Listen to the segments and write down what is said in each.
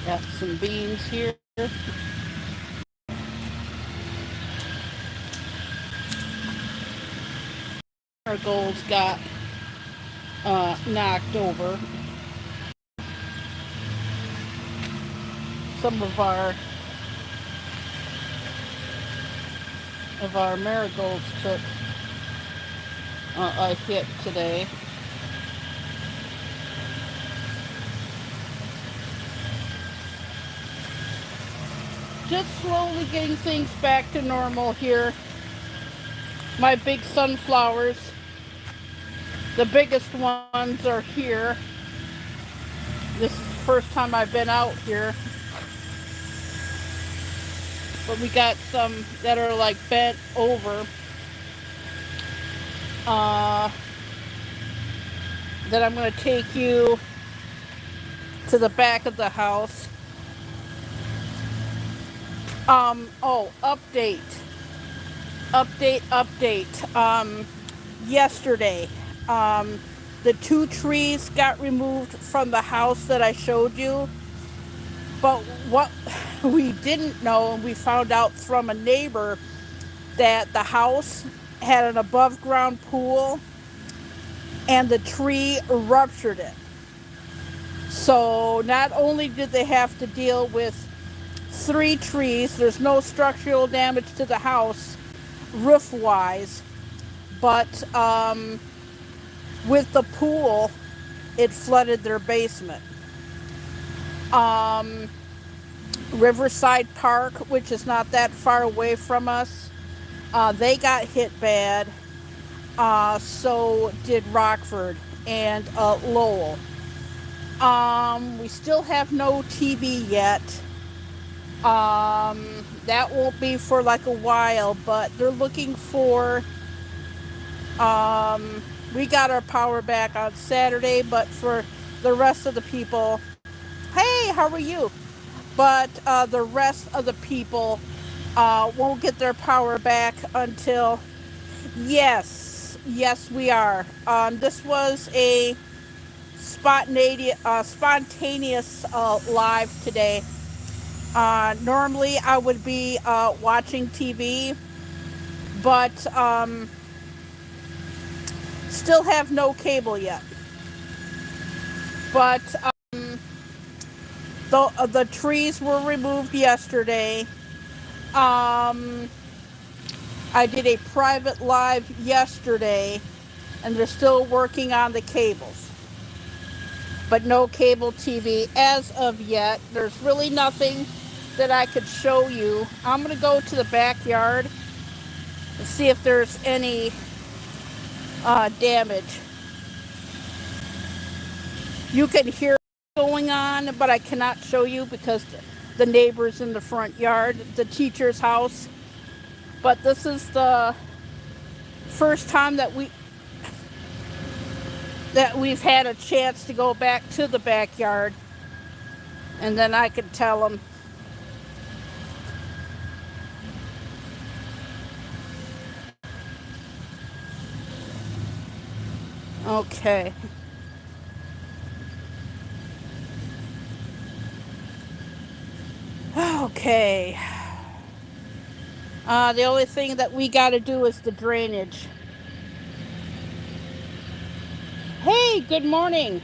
Got some beans here. Our goals got knocked over. Some of our marigolds took a hit today. Just slowly getting things back to normal here. My big sunflowers, the biggest ones are here. This is the first time I've been out here. But we got some that are like bent over. Then I'm going to take you to the back of the house. Update. Yesterday, the 2 trees got removed from the house that I showed you. But what we didn't know, and we found out from a neighbor, that the house had an above ground pool and the tree ruptured it. So not only did they have to deal with 3 trees, there's no structural damage to the house roof wise, but with the pool, it flooded their basement. Riverside Park, which is not that far away from us, they got hit bad. So did Rockford and Lowell. We still have no TV yet. That won't be for like a while, but they're looking for, we got our power back on Saturday, but for the rest of the people, hey, how are you? But the rest of the people won't get their power back until, yes, we are. This was a spontaneous live today. Normally I would be watching TV, but still have no cable yet. But the trees were removed yesterday. I did a private live yesterday, and they're still working on the cables. But no cable TV as of yet. There's really nothing that I could show you. I'm going to go to the backyard and see if there's any damage. You can hear going on, but I cannot show you because the neighbors in the front yard, the teacher's house. But this is the first time that we've had a chance to go back to the backyard, and then I could tell them. Okay. Okay. The only thing that we got to do is the drainage. Hey, good morning.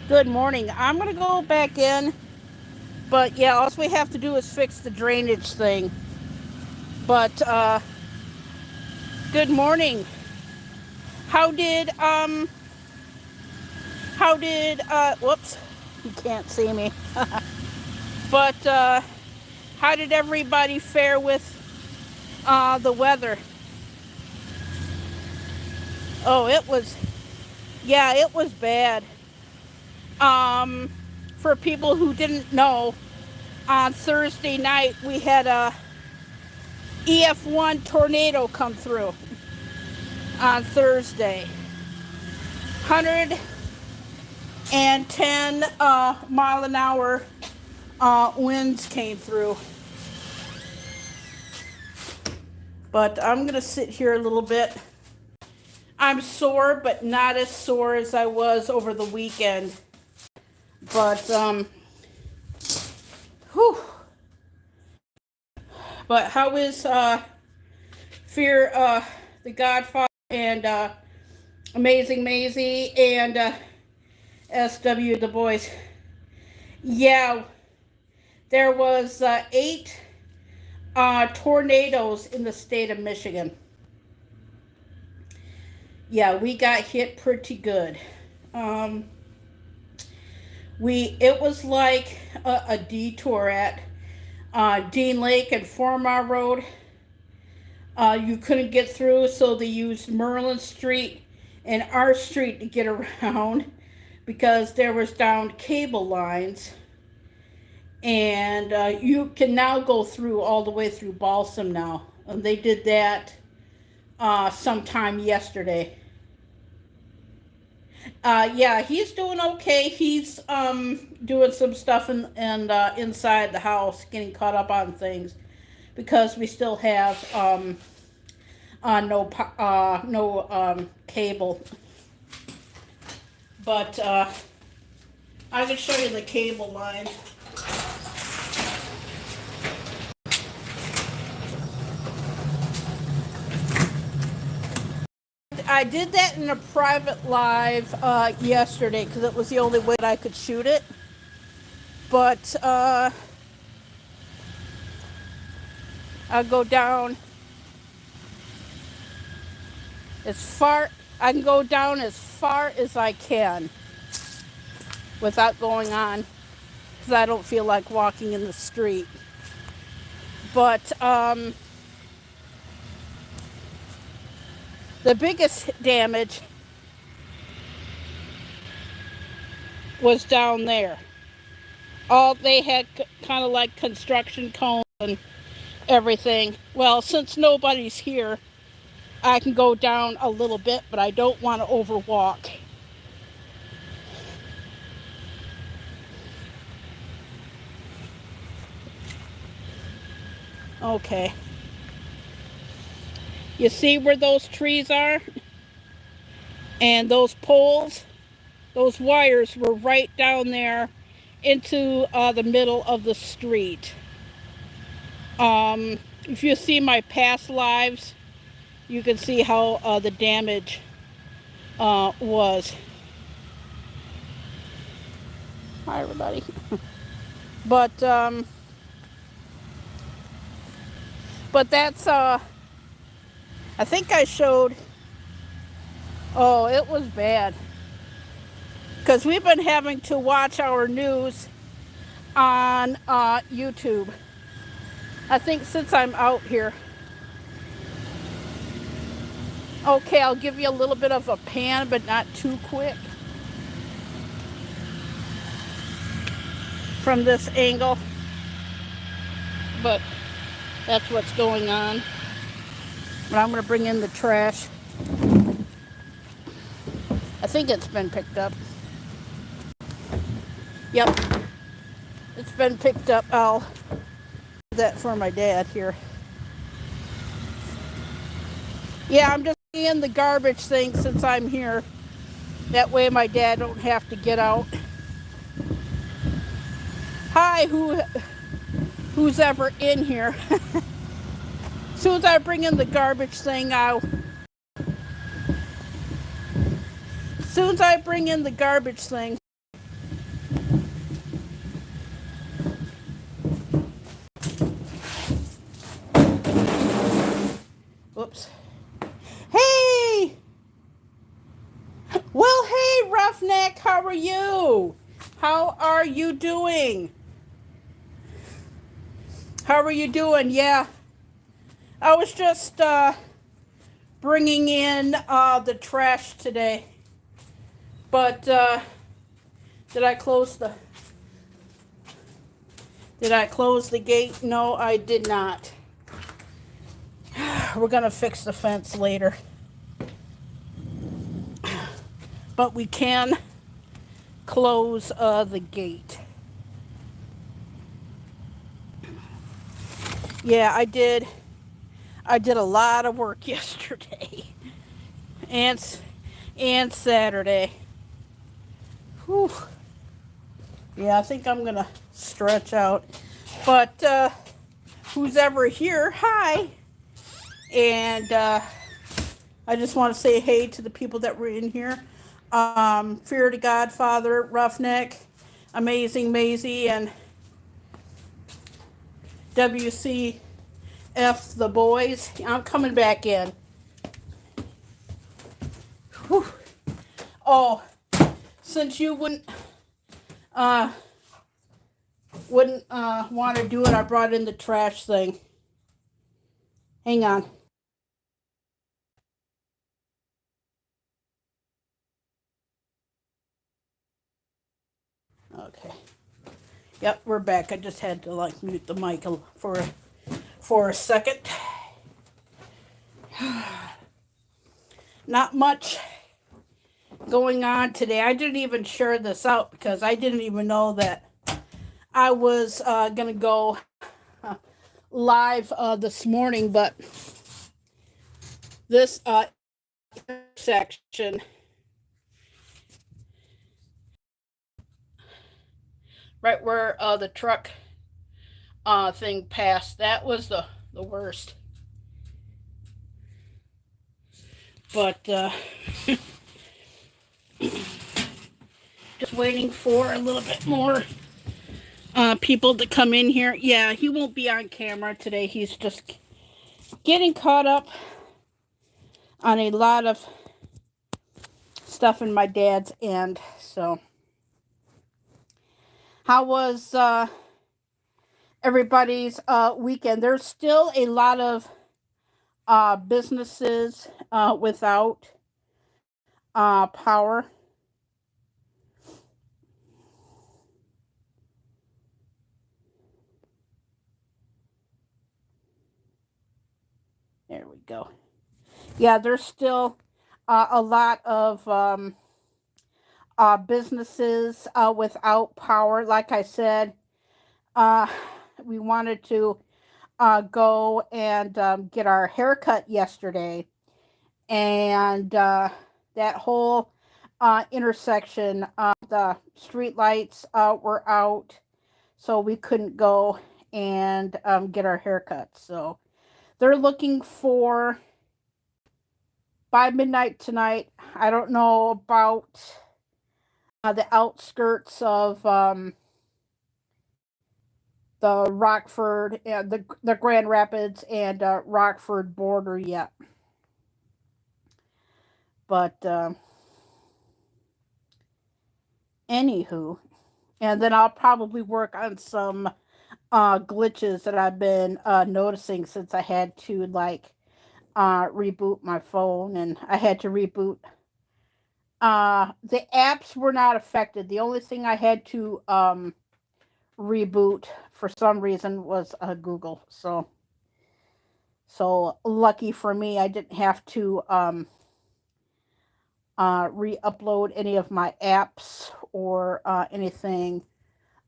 Good morning. I'm going to go back in. But yeah, all we have to do is fix the drainage thing. But good morning. How did whoops, you can't see me. But how did everybody fare with the weather? Oh, it was bad. For people who didn't know, on Thursday night we had a EF1 tornado come through on Thursday. 110 mile an hour winds came through. But I'm gonna sit here a little bit. I'm sore, but not as sore as I was over the weekend. But But how is Fear the Godfather and Amazing Maisie and SW the boys? Yeah, there was 8 tornadoes in the state of Michigan. Yeah, we got hit pretty good. It was like a detour at Dean Lake and 4 Mile Road. You couldn't get through, so they used Merlin Street and our street to get around because there was downed cable lines. And you can now go through all the way through Balsam now. And they did that sometime yesterday. Yeah, he's doing okay. He's doing some stuff inside the house, getting caught up on things because we still have no cable. But I can show you the cable line. I did that in a private live yesterday because it was the only way that I could shoot it. But I'll go down as far. I can go down as far as I can without going on because I don't feel like walking in the street. But the biggest damage was down there. They had kind of like construction cones and everything. Well, since nobody's here, I can go down a little bit, but I don't want to overwalk. Okay. You see where those trees are? And those poles? Those wires were right down there into the middle of the street. If you see my past lives, you can see how the damage was. Hi, everybody. But that's I think I showed. Oh, it was bad. Because we've been having to watch our news on YouTube. I think since I'm out here. Okay, I'll give you a little bit of a pan, but not too quick. From this angle. But that's what's going on. But I'm going to bring in the trash. I think it's been picked up. Yep. It's been picked up. I'll do that for my dad here. Yeah, I'm just in the garbage thing since I'm here. That way my dad don't have to get out. Hi, who's ever in here. As soon as I bring in the garbage thing, As soon as I bring in the garbage thing. Whoops. Hey! Well, hey, Roughneck, how are you? How are you doing? How are you doing? Yeah. I was just bringing in the trash today. But did I close the gate? No, I did not. We're going to fix the fence later. But we can close the gate. Yeah, I did a lot of work yesterday and Saturday. Whew. Yeah, I think I'm gonna stretch out. But who's ever here, hi. And I just want to say hey to the people that were in here. Fear to Godfather, Roughneck, Amazing Maisie, and WCF the boys. I'm coming back in. Whew. Oh, since you wouldn't want to do it, I brought in the trash thing. Hang on. Okay. Yep, we're back. I just had to like mute the mic for a second. Not much going on today. I didn't even share this out because I didn't even know that I was gonna go live this morning, but this intersection right where the truck thing passed, that was the worst. But just waiting for a little bit more people to come in here. Yeah, he won't be on camera today. He's just getting caught up on a lot of stuff in my dad's end. So, how was everybody's weekend? There's still a lot of businesses without power. There we go. Yeah, there's still a lot of businesses without power. Like I said, we wanted to go and get our haircut yesterday, and that whole intersection, the street lights were out, so we couldn't go and get our haircut. So they're looking for by midnight tonight. I don't know about the outskirts of the Rockford and the Grand Rapids and Rockford border yet. But anywho, and then I'll probably work on some glitches that I've been noticing since I had to like reboot my phone, and I had to reboot. The apps were not affected. The only thing I had to reboot for some reason was Google. So lucky for me, I didn't have to re-upload any of my apps or anything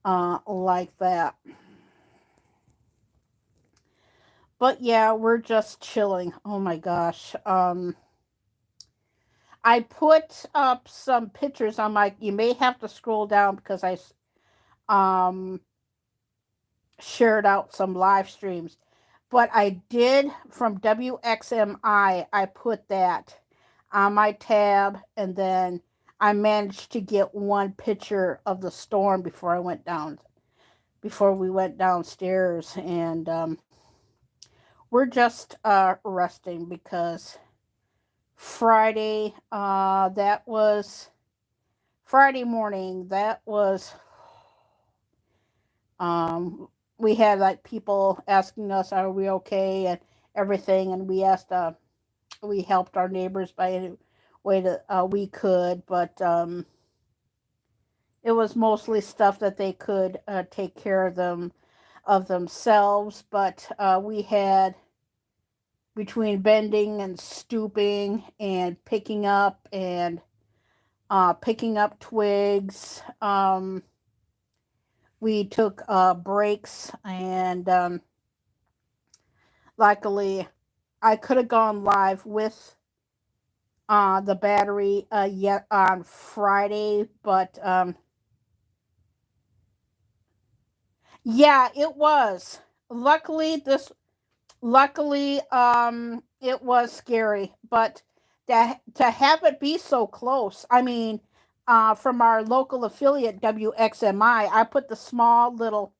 like that. But yeah, we're just chilling. Oh my gosh. I put up some pictures on my, you may have to scroll down because I shared out some live streams. But I did from WXMI, I put that on my tab, and then I managed to get one picture of the storm before we went downstairs, and we're just resting because Friday, that was Friday morning, that was we had like people asking us, are we okay, and everything, and we helped our neighbors by any way that we could, but it was mostly stuff that they could take care of themselves. But we had, between bending and stooping and picking up twigs, we took breaks, and luckily I could have gone live with the battery yet on Friday, but yeah, it was. luckily it was scary, but to have it be so close. I mean, from our local affiliate WXMI, I put the small little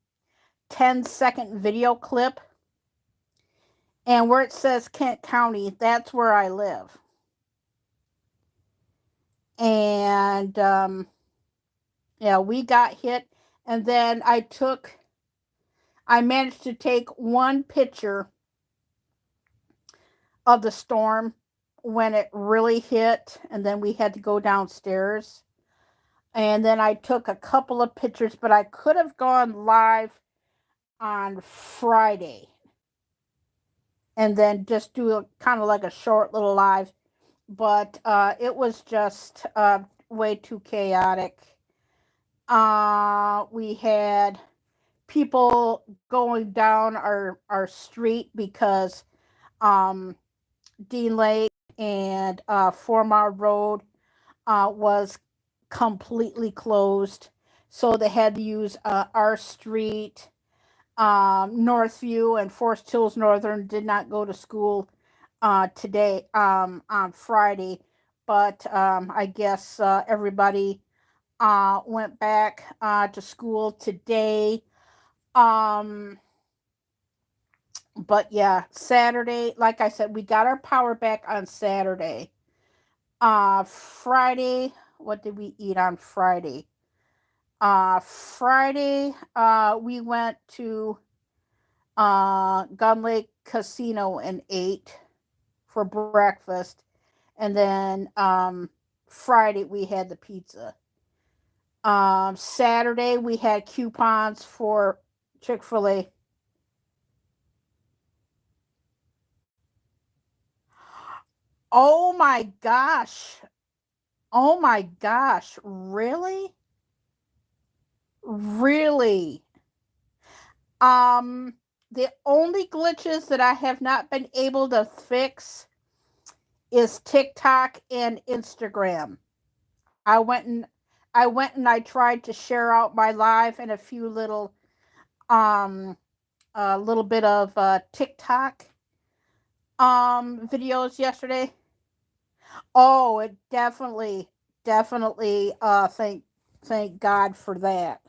10-second video clip, and where it says Kent County, that's where I live. And yeah, we got hit, and then I managed to take one picture of the storm when it really hit, and then we had to go downstairs. And then I took a couple of pictures, but I could have gone live on Friday and then just do a kind of like a short little live. But it was just way too chaotic. We had people going down our street because Dean Lake and 4 Mile Road was completely closed. So they had to use our street. Northview and Forest Hills Northern did not go to school today on Friday, but I guess everybody went back to school today. But yeah, Saturday, like I said, we got our power back on Saturday. Friday, what did we eat on Friday? Friday, we went to Gun Lake Casino and ate for breakfast. And then Friday, we had the pizza. Saturday, we had coupons for Chick-fil-A. Oh my gosh. Oh my gosh. Really? Really? The only glitches that I have not been able to fix is TikTok and Instagram. I went and I tried to share out my live and a few a little bit of TikTok videos yesterday. Oh, it definitely thank God for that.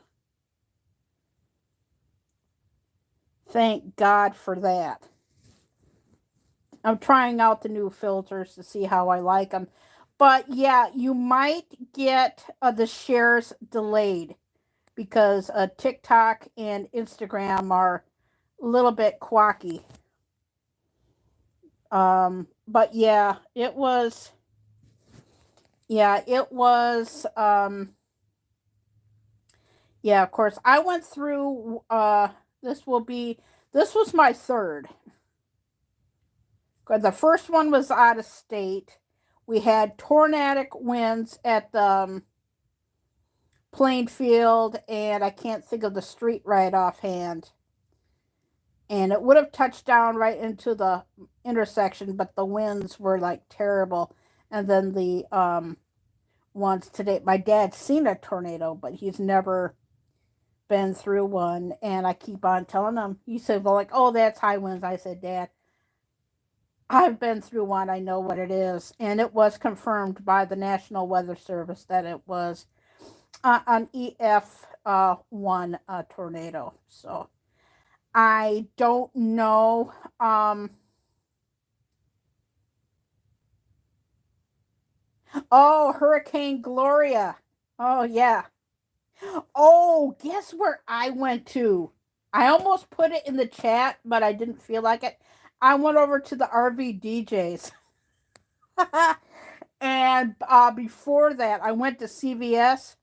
Thank God for that. I'm trying out the new filters to see how I like them. But yeah, you might get the shares delayed because TikTok and Instagram are a little bit quacky. But yeah, it was. Yeah, it was. Yeah, of course. I went through. This was my third. The first one was out of state. We had tornadic winds at the Plainfield, and I can't think of the street right offhand. And it would have touched down right into the intersection, but the winds were like terrible. And then the ones today, my dad's seen a tornado, but he's never been through one. And I keep on telling him, he said, well, like, oh, that's high winds. I said, Dad, I've been through one. I know what it is. And it was confirmed by the National Weather Service that it was an EF1 tornado. So I don't know. Oh, Hurricane Gloria. Oh, yeah. Oh, guess where I went to? I almost put it in the chat, but I didn't feel like it. I went over to the RV DJs. And before that, I went to CVS.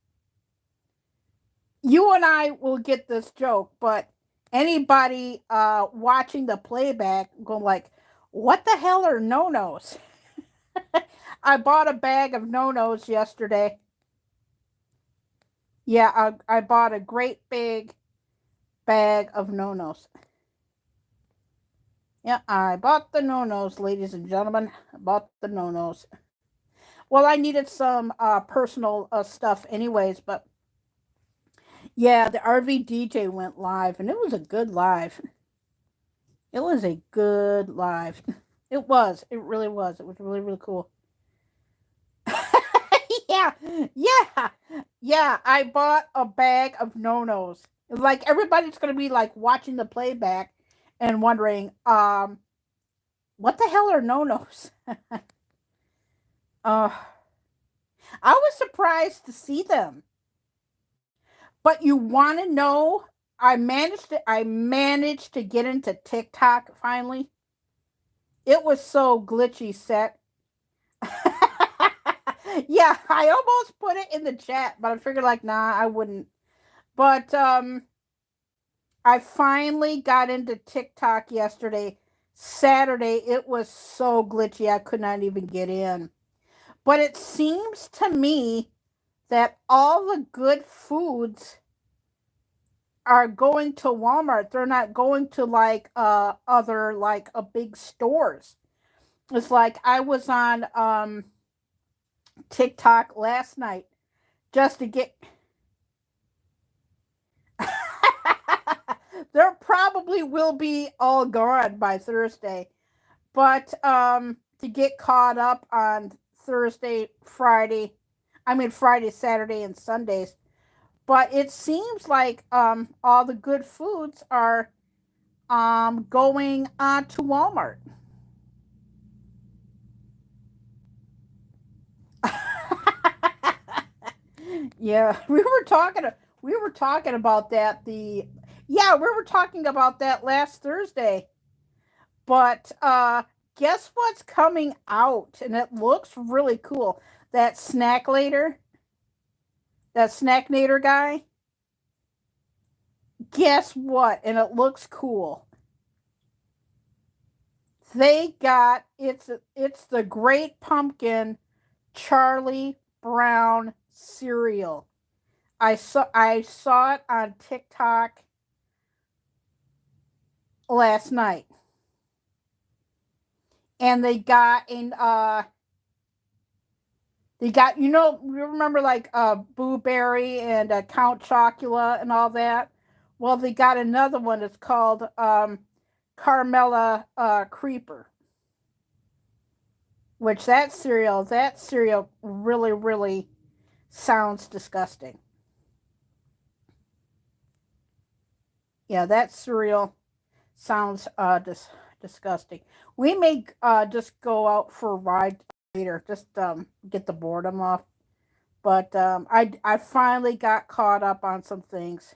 You and I will get this joke, but anybody watching the playback going like, what the hell are no-nos? I bought a bag of no-nos yesterday. Yeah, I bought a great big bag of no-nos. Yeah, I bought the no-nos, ladies and gentlemen. I bought the no-nos. Well, I needed some personal stuff anyways, but yeah, the RV DJ went live, and it was a good live. It was a good live. It was. It really was. It was really, really cool. Yeah, yeah, yeah. I bought a bag of no-nos. Like everybody's gonna be like watching the playback and wondering, what the hell are no-nos? Uh, I was surprised to see them. But you want to know? I managed to get into TikTok finally. It was so glitchy set. Yeah, I almost put it in the chat, but I figured like nah, I wouldn't. But I finally got into TikTok yesterday. Saturday, it was so glitchy I could not even get in. But it seems to me that all the good foods are going to Walmart. They're not going to like other like a big stores. It's like I was on TikTok last night just to get there probably will be all gone by Thursday. But to get caught up on Thursday, Friday, I mean Friday, Saturday and Sundays. But it seems like all the good foods are going on to Walmart. Yeah, we were talking about that the yeah, we were talking about that last Thursday. But guess what's coming out and it looks really cool. That snack later, that snacknator guy. Guess what? And it looks cool. They got it's the Great Pumpkin Charlie Brown cereal. I saw it on TikTok last night, and they got you remember like Boo Berry and Count Chocula and all that. Well, they got another one. It's called Carmela Creeper, which that cereal really really sounds disgusting. Yeah, that cereal sounds disgusting. We may just go out for a ride later, just get the boredom off. But I finally got caught up on some things,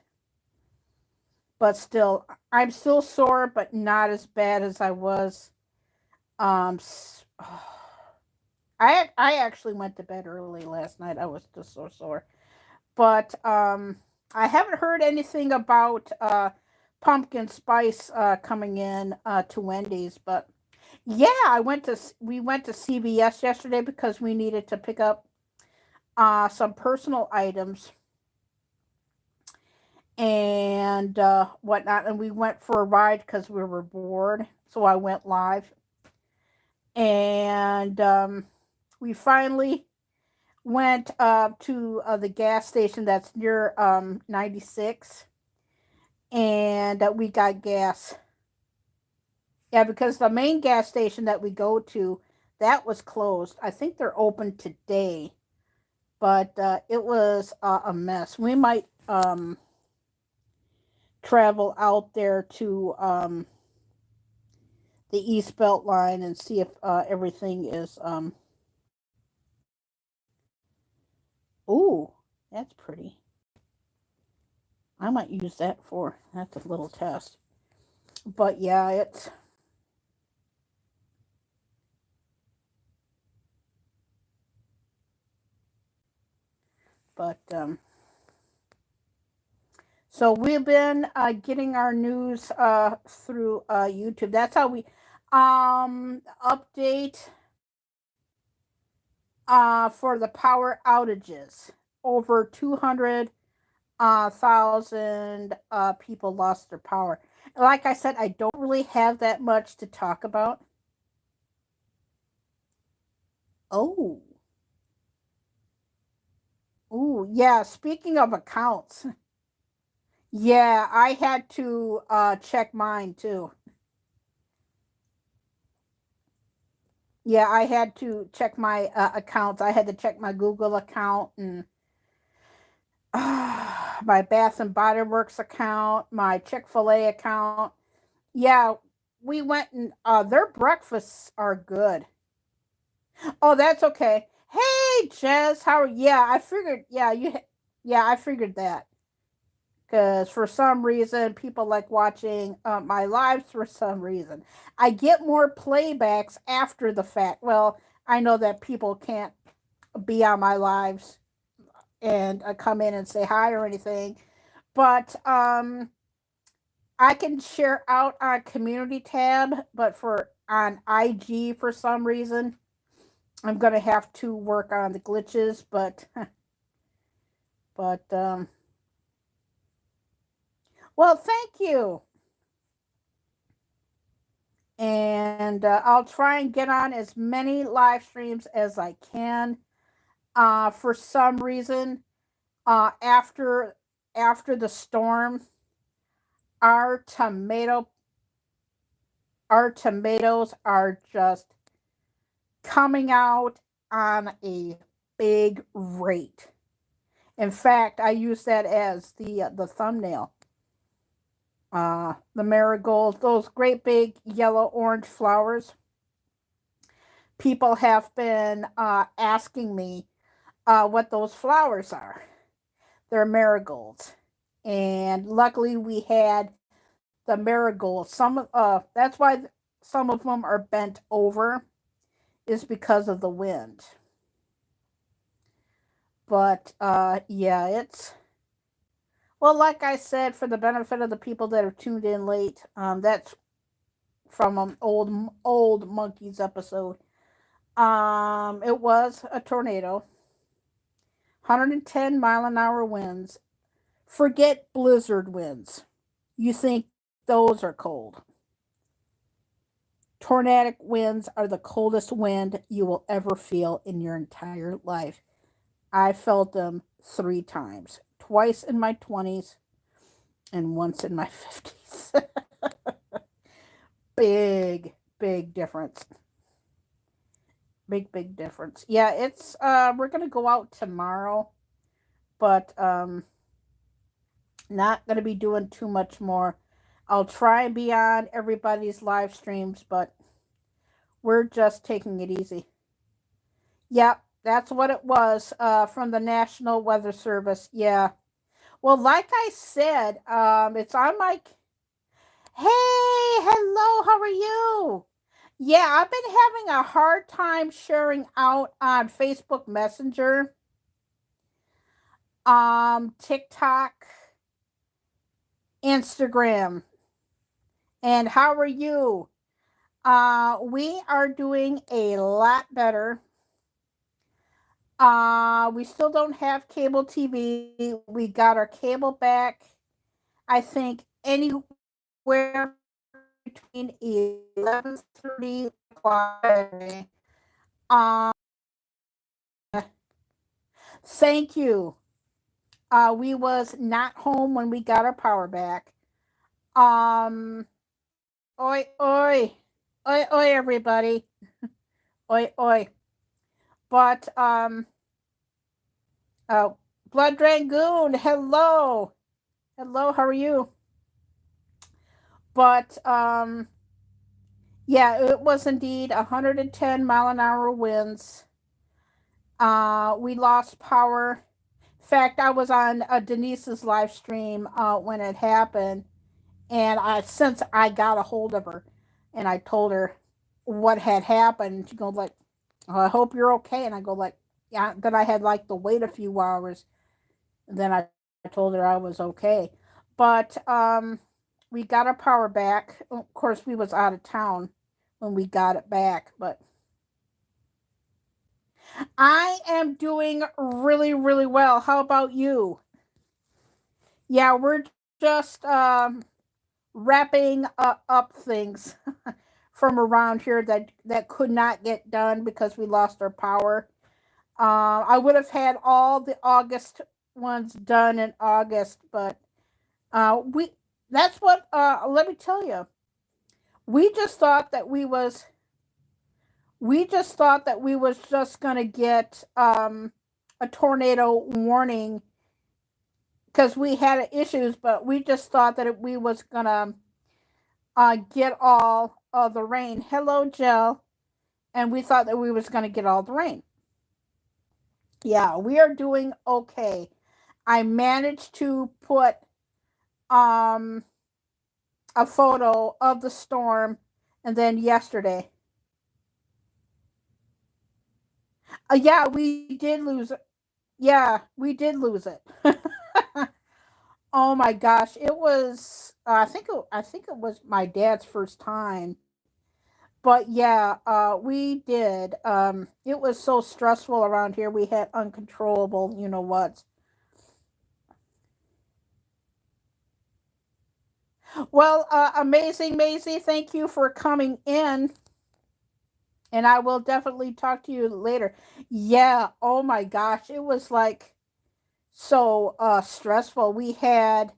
but still I'm still sore, but not as bad as I was. Um, I actually went to bed early last night. I was just so sore. But I haven't heard anything about pumpkin spice coming in to Wendy's. But yeah, we went to CVS yesterday because we needed to pick up some personal items and whatnot, and we went for a ride because we were bored. So I went live, and we finally went to the gas station that's near 96, and we got gas. Yeah, because the main gas station that we go to, that was closed. I think they're open today, but it was a mess. We might travel out there to the East Belt line and see if everything is. Ooh, that's pretty. I might use that for that's a little test. But yeah, it's but so we've been getting our news through YouTube. That's how we update for the power outages. Over 200,000 people lost their power. Like I said, I don't really have that much to talk about. Oh, ooh, yeah. Speaking of accounts, yeah, I had to check mine too. Yeah, I had to check my accounts. I had to check my Google account and my Bath and Body Works account, my Chick-fil-A account. Yeah, we went and their breakfasts are good. Oh, that's okay. Hey, Jess, how are you? Yeah, I figured. Yeah, I figured that because for some reason people like watching my lives. For some reason, I get more playbacks after the fact. Well, I know that people can't be on my lives and come in and say hi or anything, but I can share out on community tab, but for on IG for some reason, I'm gonna have to work on the glitches. But well, thank you, and I'll try and get on as many live streams as I can. For some reason, after the storm, our tomato our tomatoes are just coming out on a big rate. In fact, I use that as the thumbnail. The marigolds, those great big yellow orange flowers. People have been asking me what those flowers are. They're marigolds, and luckily we had the marigolds. That's why some of them are bent over, is because of the wind. But yeah, it's well, like I said, for the benefit of the people that have tuned in late, that's from an old monkeys episode. It was a tornado, 110-mile-an-hour winds. Forget blizzard winds. You think those are cold? Tornadic winds are the coldest wind you will ever feel in your entire life. I felt them 3 times, twice in my 20s and once in my 50s. Big difference. Big difference. Yeah, it's we're gonna go out tomorrow, but not gonna be doing too much more. I'll try and be on everybody's live streams, but we're just taking it easy. Yep, that's what it was from the National Weather Service. Yeah. Well, like I said, it's on my. Hey, hello, how are you? Yeah, I've been having a hard time sharing out on Facebook Messenger, TikTok, Instagram. And how are you? We are doing a lot better. We still don't have cable TV. We got our cable back, I think, anywhere between 11:30 o'clock. Thank you. We was not home when we got our power back. Um, oi, oi, oi, everybody, oi, oi. But oh, Blood Dragoon, hello, hello. How are you? But yeah, it was indeed 110-mile-an-hour winds. We lost power. In fact, I was on Denise's live stream when it happened, and since I got a hold of her, and I told her what had happened. She goes like, oh, "I hope you're okay." And I go like, "Yeah." Then I had like to wait a few hours. And then I told her I was okay, but we got our power back. Of course, we was out of town when we got it back, but I am doing really, really well. How about you? Yeah, we're just wrapping up things from around here that could not get done because we lost our power. I would have had all the August ones done in August, but we that's what let me tell you. We just thought that We just thought that we was just going to get a tornado warning because we had issues, but we just thought that we was going to get all of the rain. Hello, Jill. And we thought that we was going to get all the rain. Yeah, we are doing okay. I managed to put um a photo of the storm, and then yesterday. Yeah, we did lose it. Yeah, we did lose it. Oh my gosh, it was. I think it was my dad's first time. But yeah, we did. It was so stressful around here. We had uncontrollable, you know what. Well, amazing, Maisie. Thank you for coming in, and I will definitely talk to you later. Yeah. Oh my gosh, it was like so stressful. We had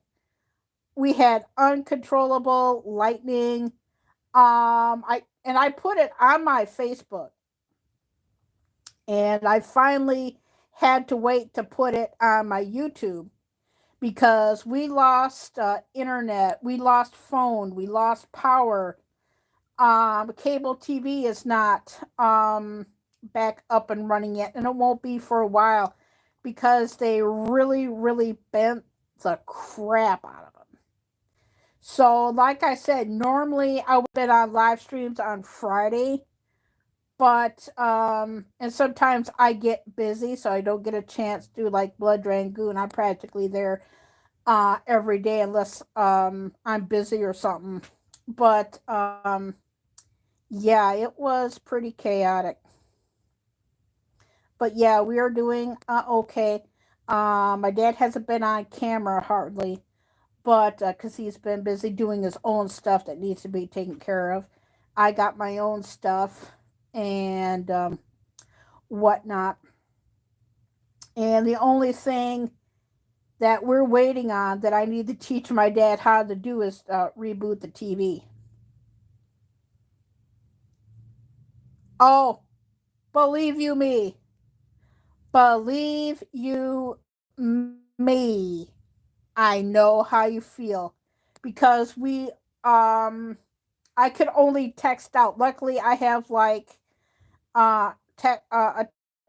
uncontrollable lightning. I put it on my Facebook, and I finally had to wait to put it on my YouTube because we lost internet, we lost phone, we lost power. Cable TV is not back up and running yet, and it won't be for a while because they really, really bent the crap out of them. So, like I said, normally I would have been on live streams on Friday, but and sometimes I get busy, so I don't get a chance to do like Blood Dragoon. I'm practically there every day unless I'm busy or something. But yeah, it was pretty chaotic. But yeah, we are doing okay. My dad hasn't been on camera hardly, but because he's been busy doing his own stuff that needs to be taken care of. I got my own stuff and whatnot. And the only thing that we're waiting on that I need to teach my dad how to do is reboot the TV. Oh, believe you me. Believe you me. I know how you feel because we I could only text out. Luckily I have like a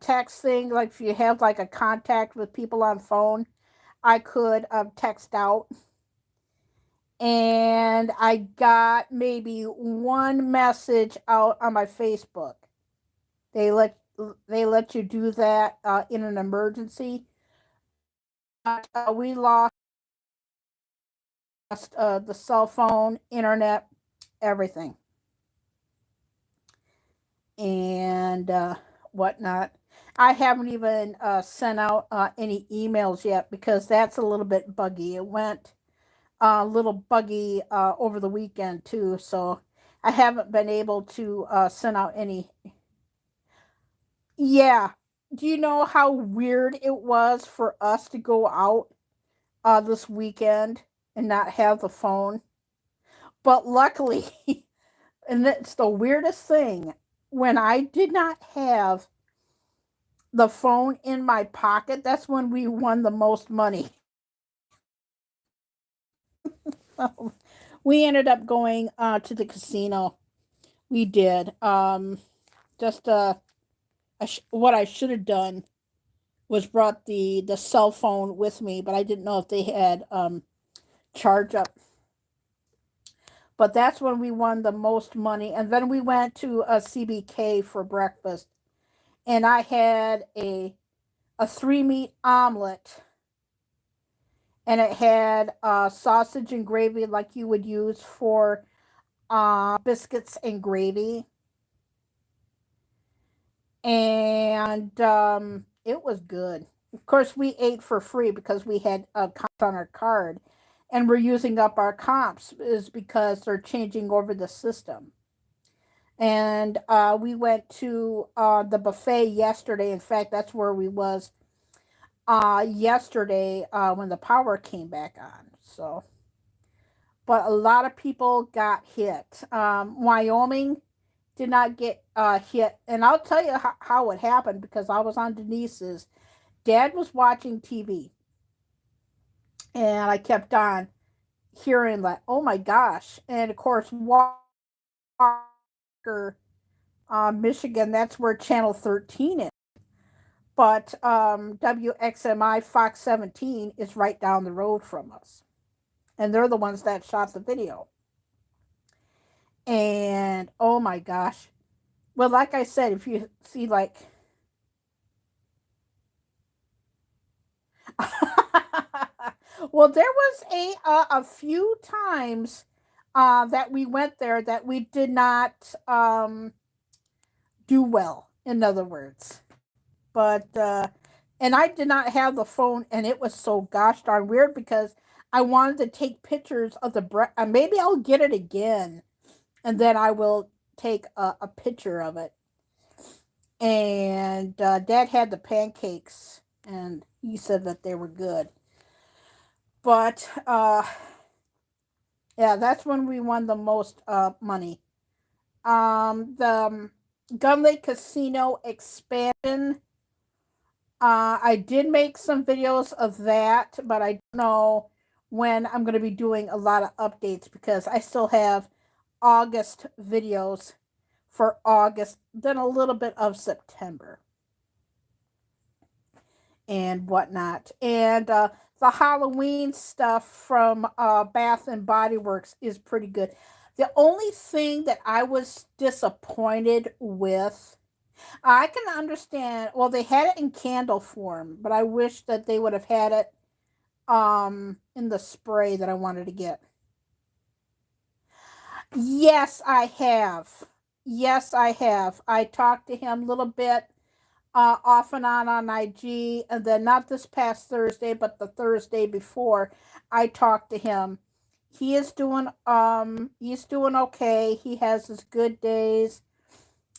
text thing, like if you have like a contact with people on phone, I could text out, and I got maybe one message out on my Facebook. They let they let you do that in an emergency. But we lost the cell phone, internet, everything, and whatnot. I haven't even sent out any emails yet because that's a little bit buggy. It went a little buggy over the weekend too, so I haven't been able to send out any. Yeah. Do you know how weird it was for us to go out this weekend and not have the phone? But luckily, and it's the weirdest thing, when I did not have the phone in my pocket, that's when we won the most money. We ended up going to the casino. We did. Just what I should have done was brought the cell phone with me, but I didn't know if they had charge up. But that's when we won the most money, and then we went to a CBK for breakfast, and I had a three meat omelet, and it had sausage and gravy like you would use for biscuits and gravy, and it was good. Of course, we ate for free because we had comps on our card, and we're using up our comps is because they're changing over the system. And we went to the buffet yesterday. In fact, that's where we was yesterday when the power came back on. So, but a lot of people got hit. Wyoming did not get hit. And I'll tell you how it happened because I was on Denise's. Dad was watching TV, and I kept on hearing like, "Oh my gosh!" And of course, Walker, Michigan. That's where Channel 13 is. But WXMI Fox 17 is right down the road from us, and they're the ones that shot the video. And oh my gosh, well, like I said, if you see like well, there was a few times that we went there that we did not do well. In other words, but and I did not have the phone, and it was so gosh darn weird because I wanted to take pictures of the bread. Maybe I'll get it again, and then I will take a picture of it. And Dad had the pancakes, and he said that they were good. But yeah, that's when we won the most money. The Gun Lake Casino expansion. I did make some videos of that, but I don't know when I'm going to be doing a lot of updates because I still have August videos for August, then a little bit of September and whatnot. And the Halloween stuff from Bath and Body Works is pretty good. The only thing that I was disappointed with, I can understand, well, they had it in candle form, but I wish that they would have had it in the spray that I wanted to get. Yes, I have. Yes, I have. I talked to him a little bit off and on IG, and then not this past Thursday, but the Thursday before, I talked to him. He's doing okay. He has his good days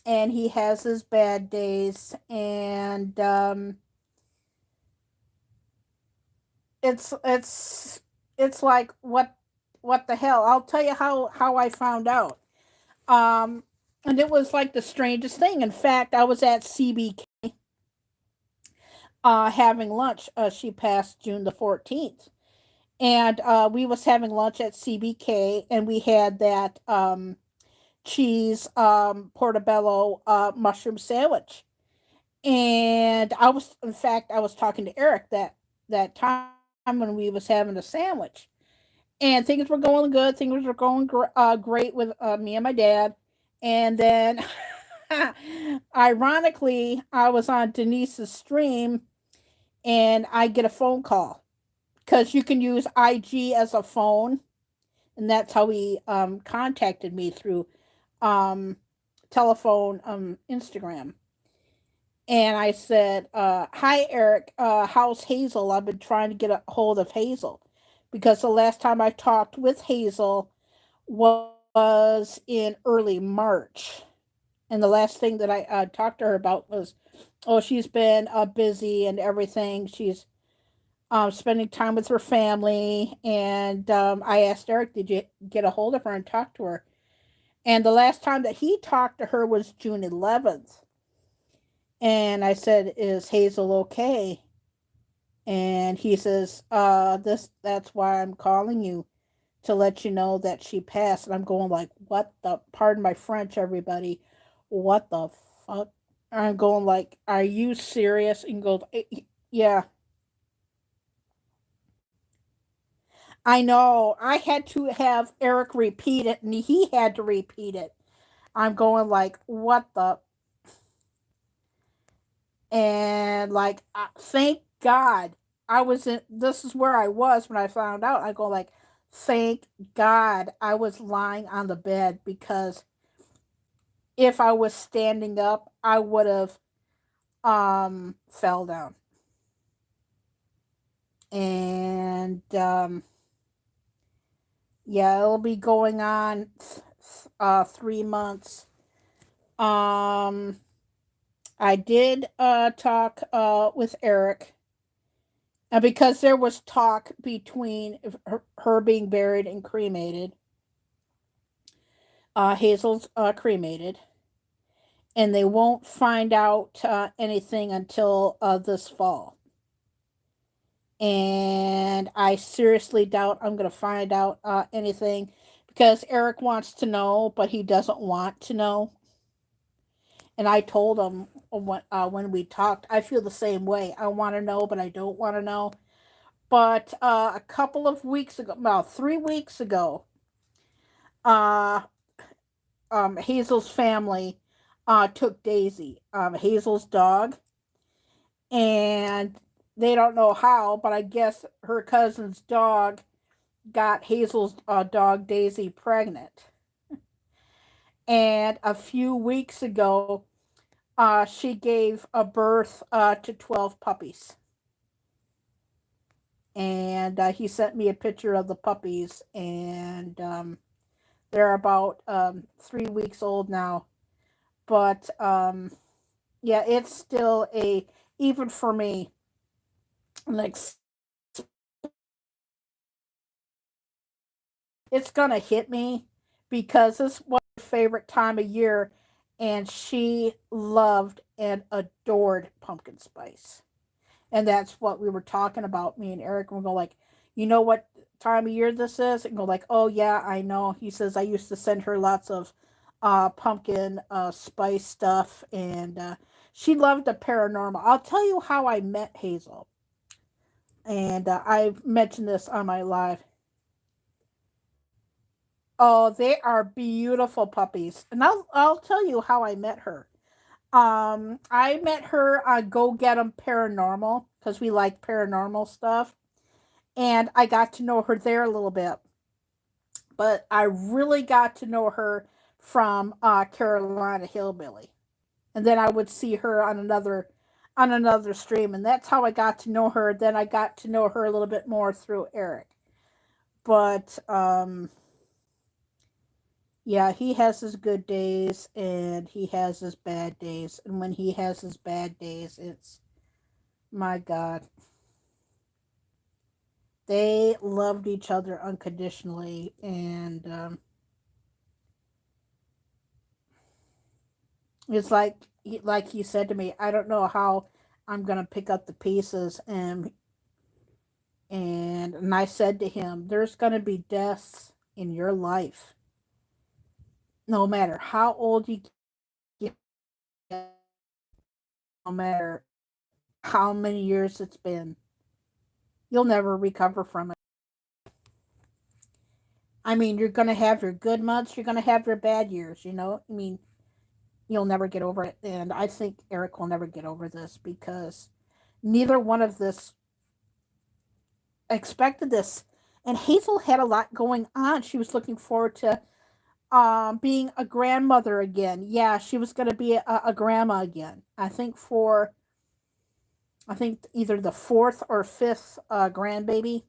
and he has his bad days, and it's like what the hell? I'll tell you how I found out. Um and it was like the strangest thing. In fact, I was at CBK having lunch. She passed June the 14th. And we was having lunch at CBK, and we had that cheese portobello mushroom sandwich. And in fact, I was talking to Eric that time when we was having a sandwich, and things were going good. Things were going great with me and my dad. And then, ironically, I was on Denise's stream, and I get a phone call because you can use IG as a phone, and that's how he contacted me through um, telephone, Instagram. And I said, "Hi, Eric. How's Hazel? I've been trying to get a hold of Hazel because the last time I talked with Hazel was in early March, and the last thing that I talked to her about was, oh, she's been busy and everything. She's spending time with her family." And I asked Eric, "Did you get a hold of her and talk to her?" And the last time that he talked to her was June 11th. And I said, "Is Hazel okay?" And he says, that's why I'm calling you, to let you know that she passed." And I'm going like, what the, pardon my French, everybody, what the fuck? I'm going like, are you serious? And he goes, yeah, I know. I had to have Eric repeat it, and he had to repeat it. I'm going like, what the, and like, thank God I was in. This is where I was when I found out. I go like, thank God I was lying on the bed, because if I was standing up, I would have fell down. And yeah, it'll be going on 3 months. Um, I did talk with Eric, because there was talk between her being buried and cremated. Hazel's cremated. and they won't find out anything until this fall. And I seriously doubt I'm going to find out anything because Eric wants to know, but he doesn't want to know. And I told him when we talked, I feel the same way. I want to know, but I don't want to know. But a couple of weeks ago, about 3 weeks ago, uh, Hazel's family took Daisy, Hazel's dog, and they don't know how, but I guess her cousin's dog got Hazel's dog Daisy pregnant. And a few weeks ago, she gave a birth to 12 puppies. And he sent me a picture of the puppies, and they're about 3 weeks old now. But yeah, it's still even for me, like, it's gonna hit me because this was her favorite time of year, and she loved and adored pumpkin spice. And that's what we were talking about. Me and Eric were going like, you know what time of year this is? And go like, oh yeah, I know. He says I used to send her lots of pumpkin spice stuff, and she loved the paranormal. I'll tell you how I met Hazel, and I've mentioned this on my live. Oh, they are beautiful puppies, and I'll tell you how I met her. I met her on Go Get 'em Paranormal because we like paranormal stuff, and I got to know her there a little bit. But I really got to know her from Carolina Hillbilly, and then I would see her on another stream, and that's how I got to know her. Then I got to know her a little bit more through Eric. But yeah, he has his good days and he has his bad days, and when he has his bad days, it's my God. They loved each other unconditionally, and it's like he said to me, I don't know how I'm gonna pick up the pieces, and I said to him, there's gonna be deaths in your life, no matter how old you get, no matter how many years it's been, you'll never recover from it. I mean, you're gonna have your good months, you're gonna have your bad years, you know? I mean, you'll never get over it. And I think Eric will never get over this because neither one of this expected this. And Hazel had a lot going on. She was looking forward to being a grandmother again. Yeah, she was going to be a grandma again. I think either the fourth or fifth grandbaby.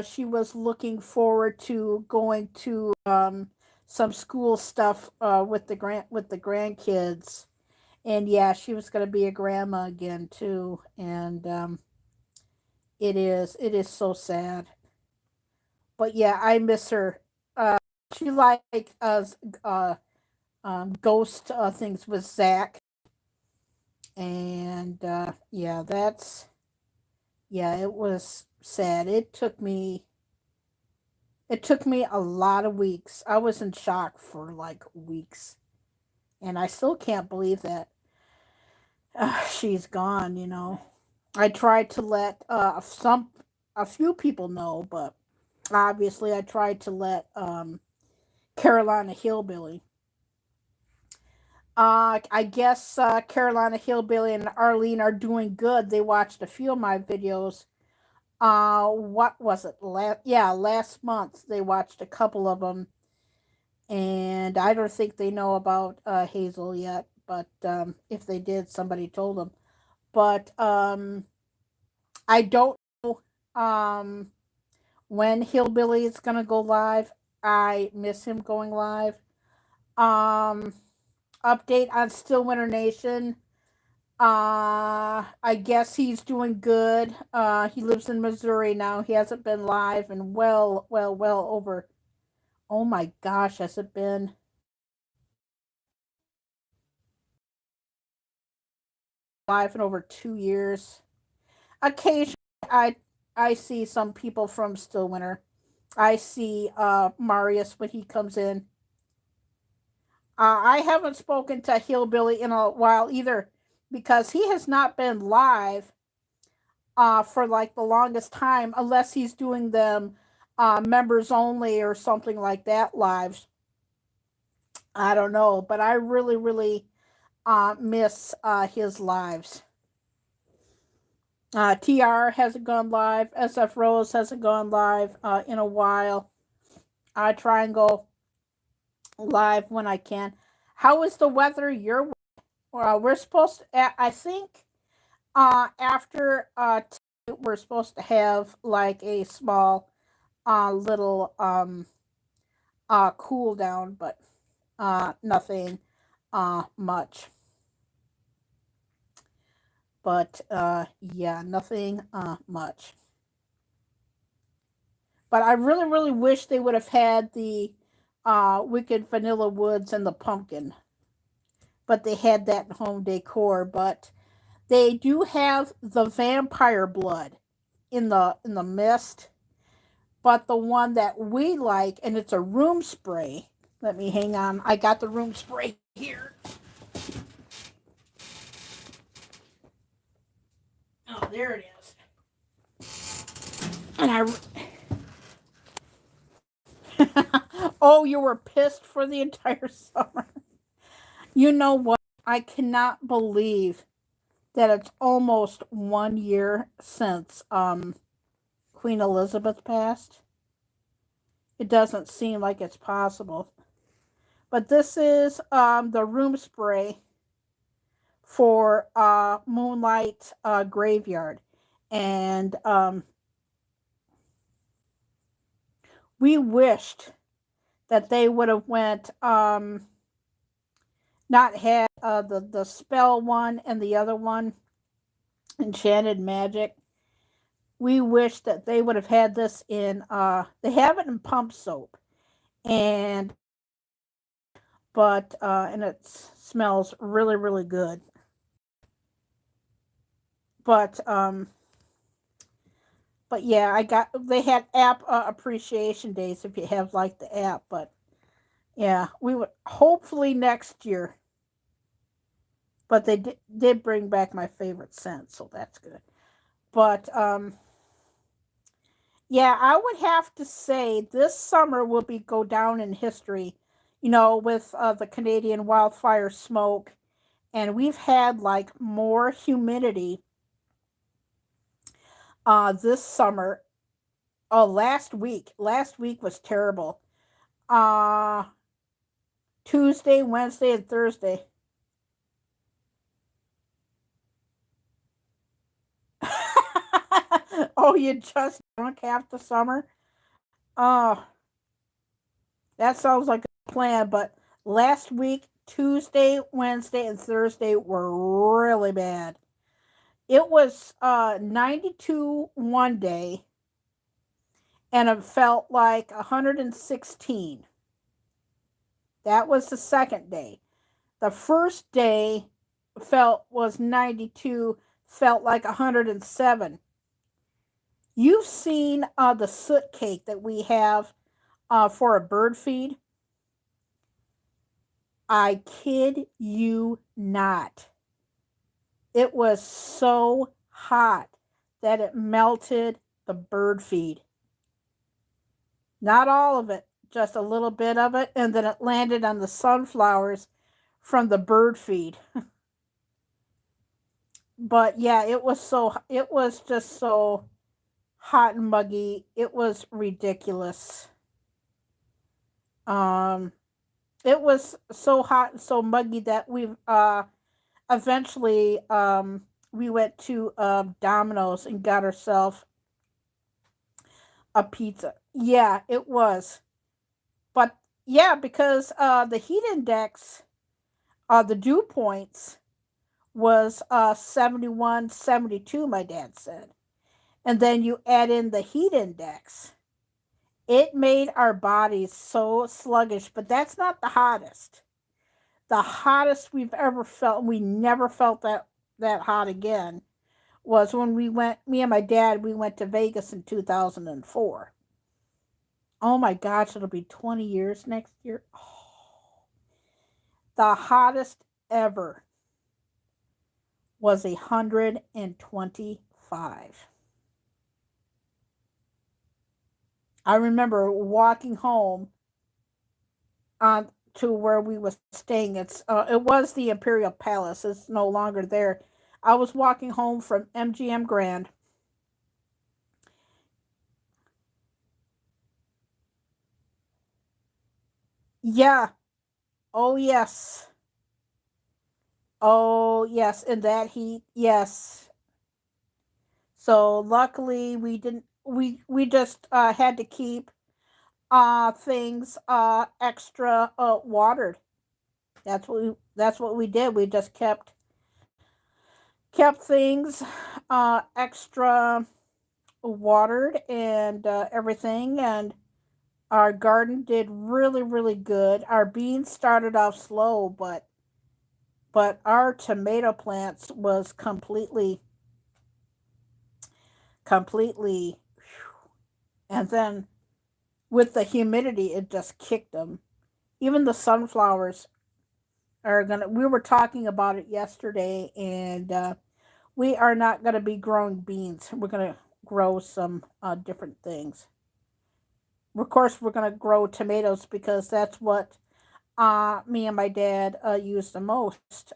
She was looking forward to going to some school stuff with the grandkids, and yeah, she was going to be a grandma again too. And it is so sad. But yeah, I miss her. She liked uh, ghost things with Zach, and yeah, it was sad. It took me a lot of weeks. I was in shock for like weeks, and I still can't believe that she's gone. I tried to let a few people know, but obviously I tried to let Carolina Hillbilly. I guess Carolina Hillbilly and Arlene are doing good. They watched a few of my videos. What was it? Last month they watched a couple of them, and I don't think they know about Hazel yet. But if they did, somebody told them. But I don't know when Hillbilly is gonna go live. I miss him going live. Um, Update on Stillwinter Nation. I guess he's doing good. He lives in Missouri now. He hasn't been live in well over. Oh my gosh, has it been? live in over 2 years. Occasionally, I I see some people from Stillwinter. I see Marius when he comes in. I haven't spoken to Hillbilly in a while either because he has not been live for like the longest time unless he's doing them members only or something like that lives. I don't know, but I really, really miss his lives. TR hasn't gone live. SF Rose hasn't gone live in a while. I try and go live when I can. How is the weather your way? We're supposed to, I think after we're supposed to have like a small little cool down, but nothing much. But yeah, nothing much. But I really, really wish they would have had the Wicked Vanilla Woods and the pumpkin. But they had that in home decor. But they do have the vampire blood in the mist. But the one that we like, and it's a room spray. Let me hang on. I got the room spray here. Oh, there it is. And oh, you were pissed for the entire summer. You know what? I cannot believe that it's almost 1 year since Queen Elizabeth passed. It doesn't seem like it's possible. But this is the room spray for Moonlight Graveyard. And we wished that they would have went not had the spell one and the other one, Enchanted Magic. We wish that they would have had this in they have it in pump soap, and and it smells really, really good. But yeah, they had app appreciation days if you have like the app, but yeah, we would hopefully next year. But they did bring back my favorite scent, so that's good. But yeah, I would have to say this summer will go down in history, with the Canadian wildfire smoke, and we've had like more humidity this summer. Oh, last week was terrible. Tuesday, Wednesday, and Thursday. Oh, you just drunk half the summer? Oh, that sounds like a plan, but last week, Tuesday, Wednesday, and Thursday were really bad. It was 92 one day, and it felt like 116. That was the second day. The first day was 92, felt like 107. You've seen the soot cake that we have for a bird feed. I kid you not. It was so hot that it melted the bird feed. Not all of it, just a little bit of it, and then it landed on the sunflowers from the bird feed. But yeah, it was just so hot and muggy. It was ridiculous. It was so hot and so muggy that we eventually we went to Domino's and got ourselves a pizza. Yeah, it was. But yeah, because the heat index, the dew points was 71, 72, my dad said. And then you add in the heat index. It made our bodies so sluggish, but that's not the hottest. The hottest we've ever felt, we never felt that that hot again was when we went, me and my dad, we went to Vegas in 2004. Oh my gosh, it'll be 20 years next year. Oh, the hottest ever was 125. I remember walking home on to where we was staying. It was the Imperial Palace. It's no longer there. I was walking home from MGM Grand. Yeah. Oh yes. Oh yes. In that heat. Yes. So luckily we didn't. We just had to keep things extra watered. That's what we did. We just kept things extra watered and everything, and our garden did really really good. Our beans started off slow, but our tomato plants was completely, and then with the humidity it just kicked them. Even the sunflowers are gonna, we were talking about it yesterday, and we are not gonna be growing beans. We're gonna grow some different things. Of course we're gonna grow tomatoes because that's what me and my dad use the most,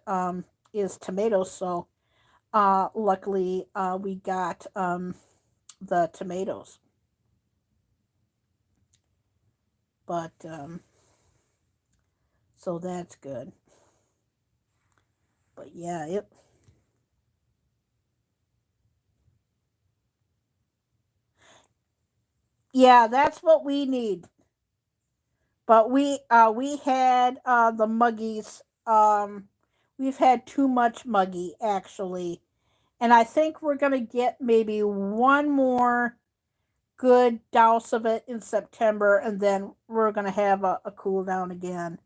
is tomatoes. So luckily we got the tomatoes. But so that's good. But yeah, yeah, that's what we need. But we had the muggies. We've had too much muggy actually, and I think we're gonna get maybe one more good douse of it in September, and then we're gonna have a cool down again.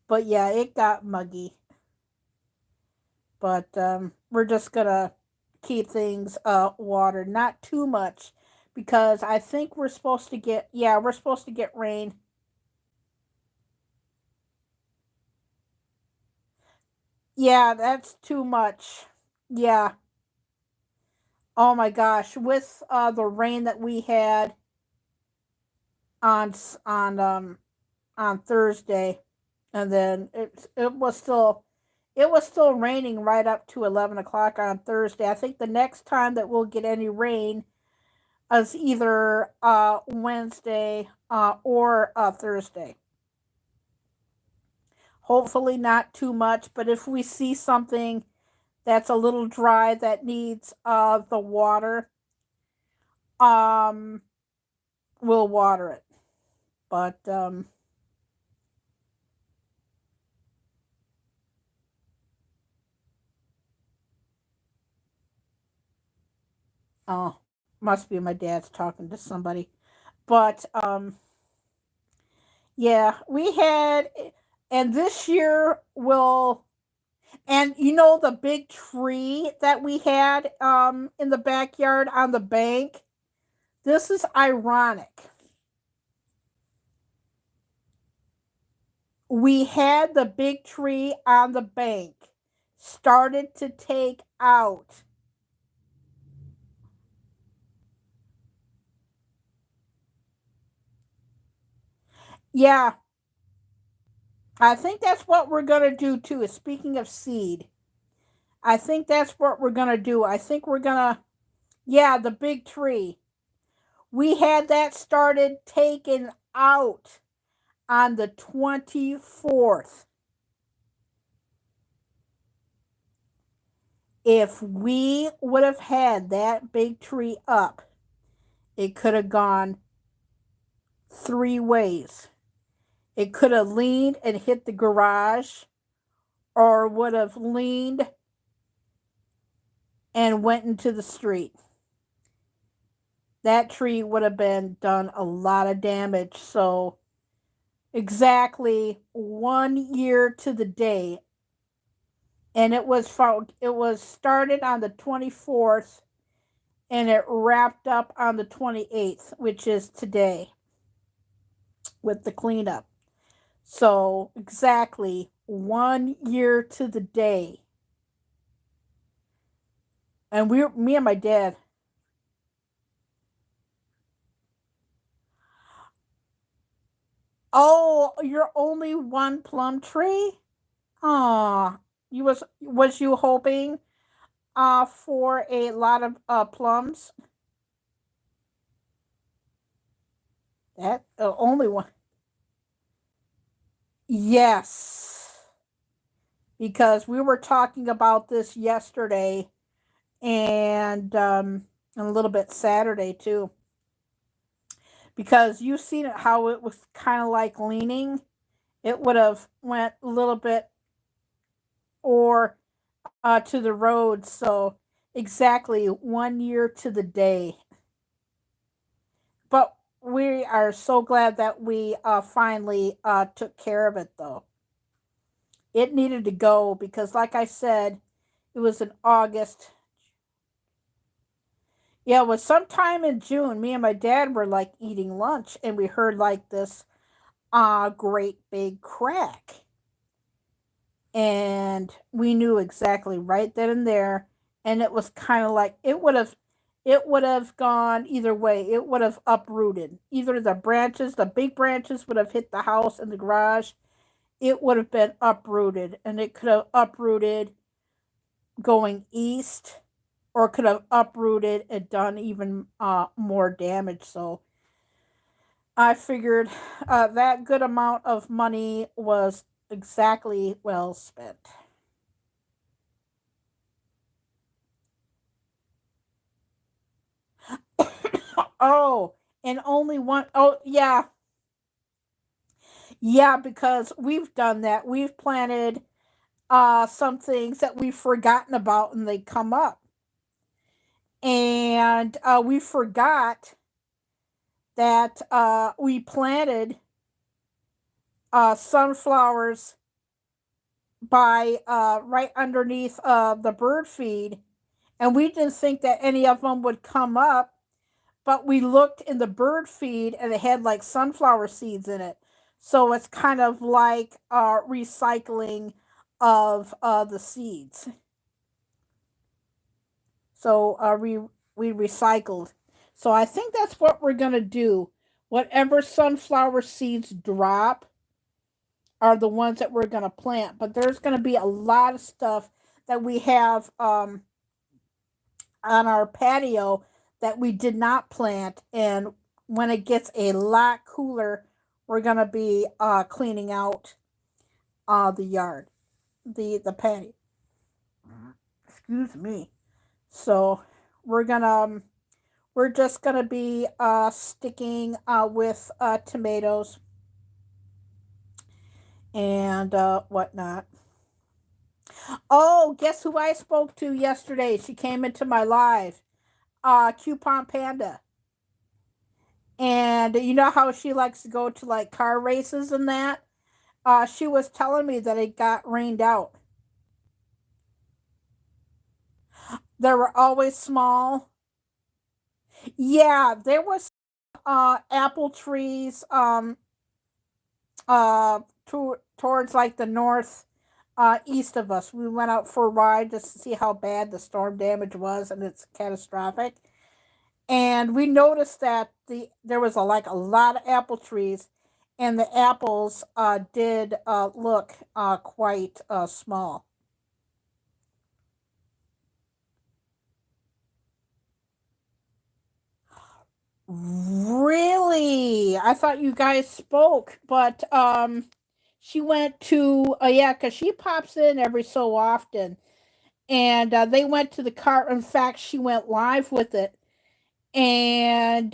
But yeah, it got muggy. But we're just gonna keep things watered, not too much, because I think we're supposed to get, yeah, we're supposed to get rain. Yeah, that's too much. Yeah. Oh my gosh, with the rain that we had on on Thursday, and then it was still raining right up to 11 o'clock on Thursday. I think the next time that we'll get any rain is either Wednesday or Thursday. Hopefully not too much, but if we see something that's a little dry that needs the water, um, we'll water it. But oh, must be my dad's talking to somebody. But yeah, we had, and this year will, and you know the big tree that we had in the backyard on the bank. This is ironic. We had the big tree on the bank started to take out. Yeah, I think that's what we're going to do too. Speaking of seed, I think that's what we're going to do. I think we're going to, yeah, the big tree. We had that started taken out on the 24th. If we would have had that big tree up, it could have gone three ways. It could have leaned and hit the garage, or would have leaned and went into the street. That tree would have been done a lot of damage. So exactly 1 year to the day and it was started on the 24th, and it wrapped up on the 28th, which is today, with the cleanup. So exactly 1 year to the day. And me and my dad. Oh, you're only one plum tree? Aw, was you hoping for a lot of plums? That only one. Yes, because we were talking about this yesterday, and a little bit Saturday too. Because you've seen it how it was kind of like leaning. It would have went a little bit or to the road. So exactly 1 year to the day. But we are so glad that we finally took care of it, though. It needed to go because, like I said, it was in August. Yeah, it was sometime in June. Me and my dad were like eating lunch, and we heard like this great big crack. And we knew exactly right then and there. And it was kind of like it would have gone either way. It would have uprooted. Either the big branches would have hit the house and the garage. It would have been uprooted, and it could have uprooted going east, or could have uprooted and done even more damage. So I figured that good amount of money was exactly well spent. Oh, and only one. Oh, yeah. Yeah, because we've done that. We've planted some things that we've forgotten about, and they come up. And we forgot that we planted sunflowers by right underneath the bird feed, and we didn't think that any of them would come up. But we looked in the bird feed, and it had like sunflower seeds in it. So it's kind of like recycling of the seeds. So we recycled. So I think that's what we're gonna do. Whatever sunflower seeds drop are the ones that we're gonna plant. But there's gonna be a lot of stuff that we have on our patio that we did not plant, and when it gets a lot cooler, we're gonna be cleaning out the yard, the patio. Excuse me. So we're gonna we're just gonna be sticking with tomatoes and whatnot. Oh, guess who I spoke to yesterday? She came into my live. Coupon Panda. And you know how she likes to go to like car races and that? She was telling me that it got rained out. They were always small. Yeah, there was apple trees towards like the north east of us. We went out for a ride just to see how bad the storm damage was, and it's catastrophic. And we noticed that there was like a lot of apple trees, and the apples did look quite small. Really? I thought you guys spoke, but she went to yeah, because she pops in every so often, and they went to the car. In fact, she went live with it, and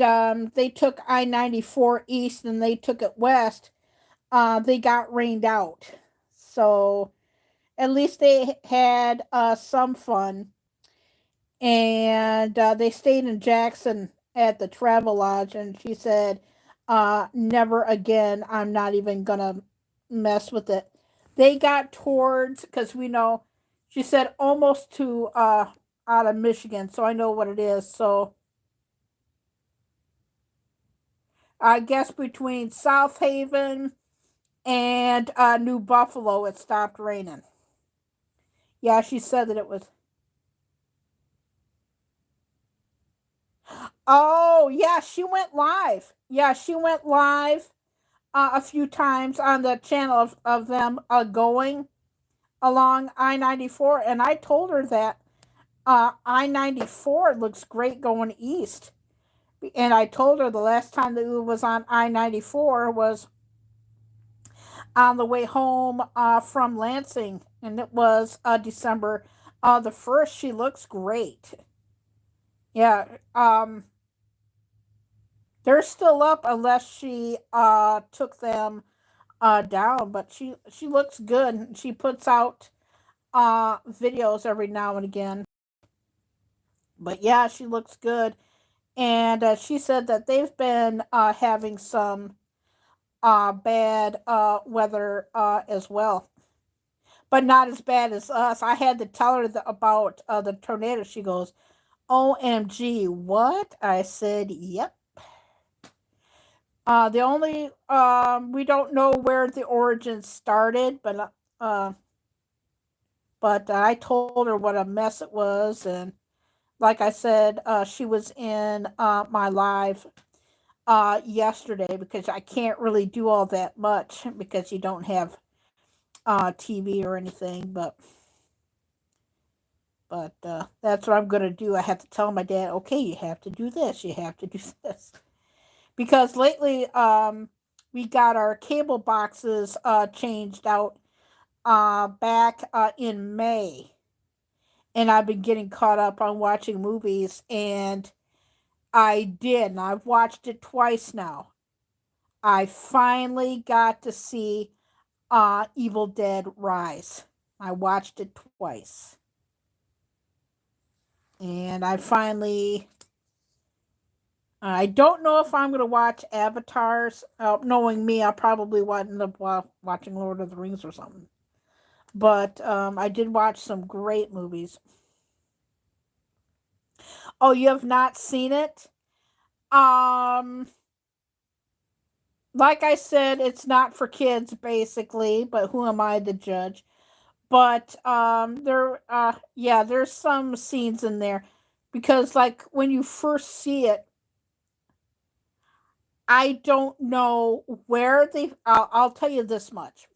they took I-94 east, and they took it west. They got rained out, so at least they had some fun, and they stayed in Jackson at the Travel Lodge, and she said, "Never again. I'm not even gonna mess with it." They got towards because we know She said almost to out of Michigan, so I know what it is. So I guess between South Haven and New Buffalo, it stopped raining. Yeah, she said that it was. Oh, yeah, she went live. Yeah, she went live a few times on the channel of them going along I-94. And I told her that I-94 looks great going east. And I told her the last time that it was on I-94 was on the way home from Lansing. And it was December the 1st. She looks great. Yeah. They're still up unless she took them down, but she looks good. She puts out videos every now and again. But yeah, she looks good. And she said that they've been having some bad weather as well, but not as bad as us. I had to tell her about the tornado. She goes, "OMG, what?" I said, "Yep." The only we don't know where the origin started, but I told her what a mess it was, and like I said, she was in my live yesterday because I can't really do all that much because you don't have TV or anything, but that's what I'm gonna do. I have to tell my dad, okay, you have to do this, you have to do this, because lately we got our cable boxes changed out back in May, and I've been getting caught up on watching movies, and I did, and I've watched it twice now. I finally got to see Evil Dead Rise. I watched it twice. And I don't know if I'm going to watch Avatars. Knowing me, I'll probably end up watching Lord of the Rings or something. But I did watch some great movies. Oh, you have not seen it? Um, like I said, it's not for kids, basically, but who am I to judge? But there's some scenes in there because like when you first see it, I don't know where I'll tell you this much.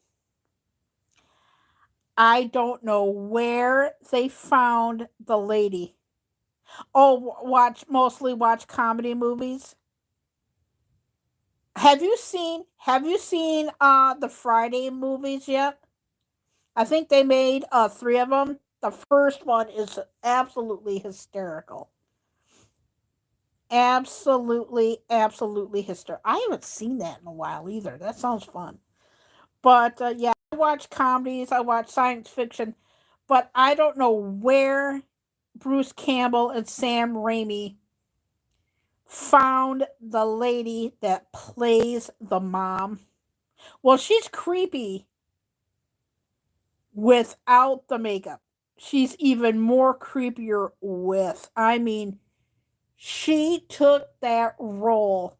I don't know where they found the lady. Oh, mostly watch comedy movies. Have you seen the Friday movies yet? I think they made 3 of them. The first one is absolutely hysterical. Absolutely hysterical. I haven't seen that in a while either. That sounds fun. But yeah, I watch comedies, I watch science fiction, but I don't know where Bruce Campbell and Sam Raimi found the lady that plays the mom. Well, she's creepy without the makeup. She's even more creepier with. I mean, she took that role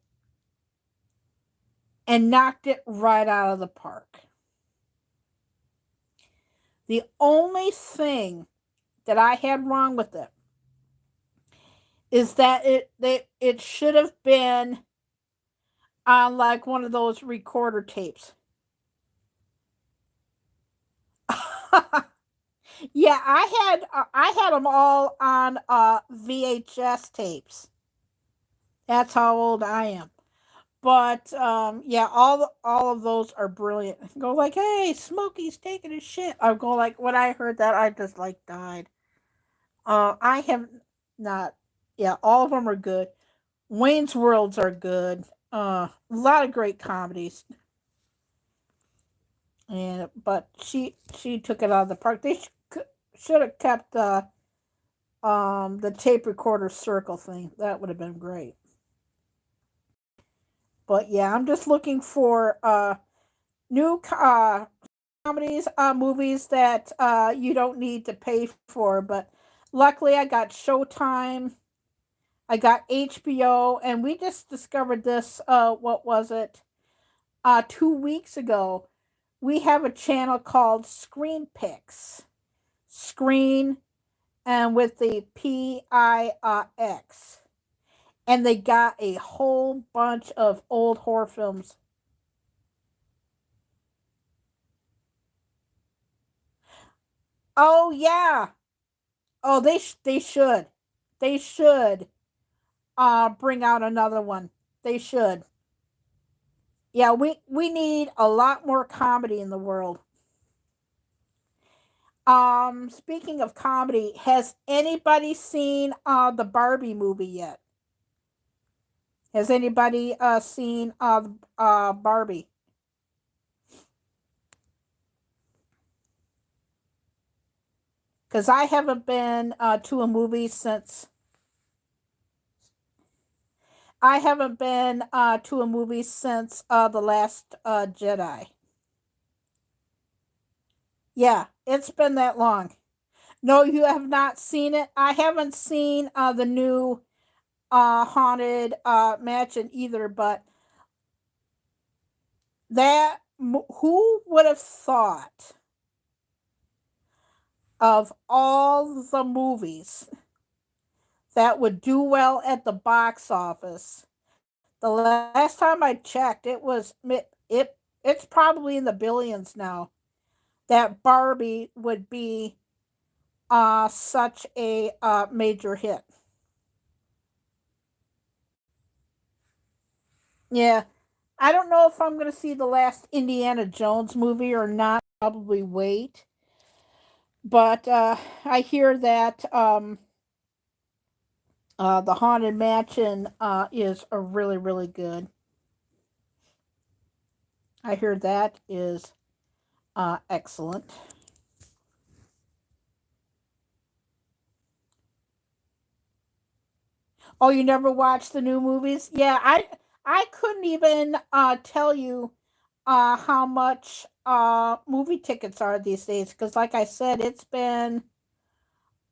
and knocked it right out of the park. The only thing that I had wrong with it is that it should have been on like one of those recorder tapes. Yeah, I had them all on VHS tapes. That's how old I am. But yeah, all of those are brilliant. Go like, hey, Smokey's taking a shit. I go like, when I heard that, I just like died. I have not. Yeah, all of them are good. Wayne's Worlds are good. A lot of great comedies. And but she took it out of the park. They should have kept the tape recorder circle thing. That would have been great. But yeah, I'm just looking for new comedies, movies that you don't need to pay for, but luckily I got Showtime, I got HBO, and we just discovered this. What was it? 2 weeks ago. We have a channel called Screen Picks. Screen and with the PIX. And they got a whole bunch of old horror films. Oh yeah. Oh, they should. They should bring out another one. They should. Yeah, we need a lot more comedy in the world. Speaking of comedy, has anybody seen the Barbie movie yet? Has anybody seen Barbie? Because I haven't been to a movie since I haven't been to a movie since the last Jedi. Yeah, it's been that long. No, you have not seen it. I haven't seen the new haunted mansion either. But that who would have thought of all the movies that would do well at the box office? The last time I checked, it's probably in the billions now. That Barbie would be such a major hit. Yeah, I don't know if I'm going to see the last Indiana Jones movie or not. Probably wait, but I hear that the Haunted Mansion is a really good. I hear that is excellent. Oh, you never watched the new movies? Yeah, I couldn't even tell you how much movie tickets are these days because, like I said, it's been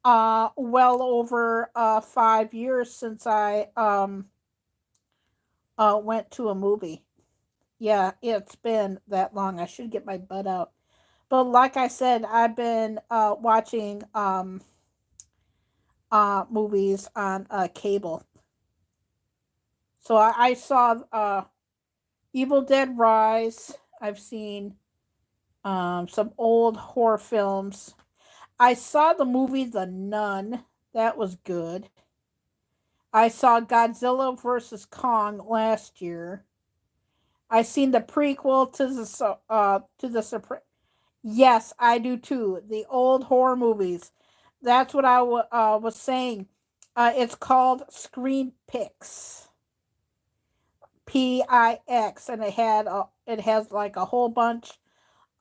well over 5 years since I went to a movie. Yeah, it's been that long. I should get my butt out. But like I said, I've been watching movies on cable. So I saw Evil Dead Rise. I've seen some old horror films. I saw the movie The Nun. That was good. I saw Godzilla versus Kong last year. I seen the prequel to the Yes, I do too. The old horror movies. That's what I was saying. It's called Screen Picks. PIX, and it has like a whole bunch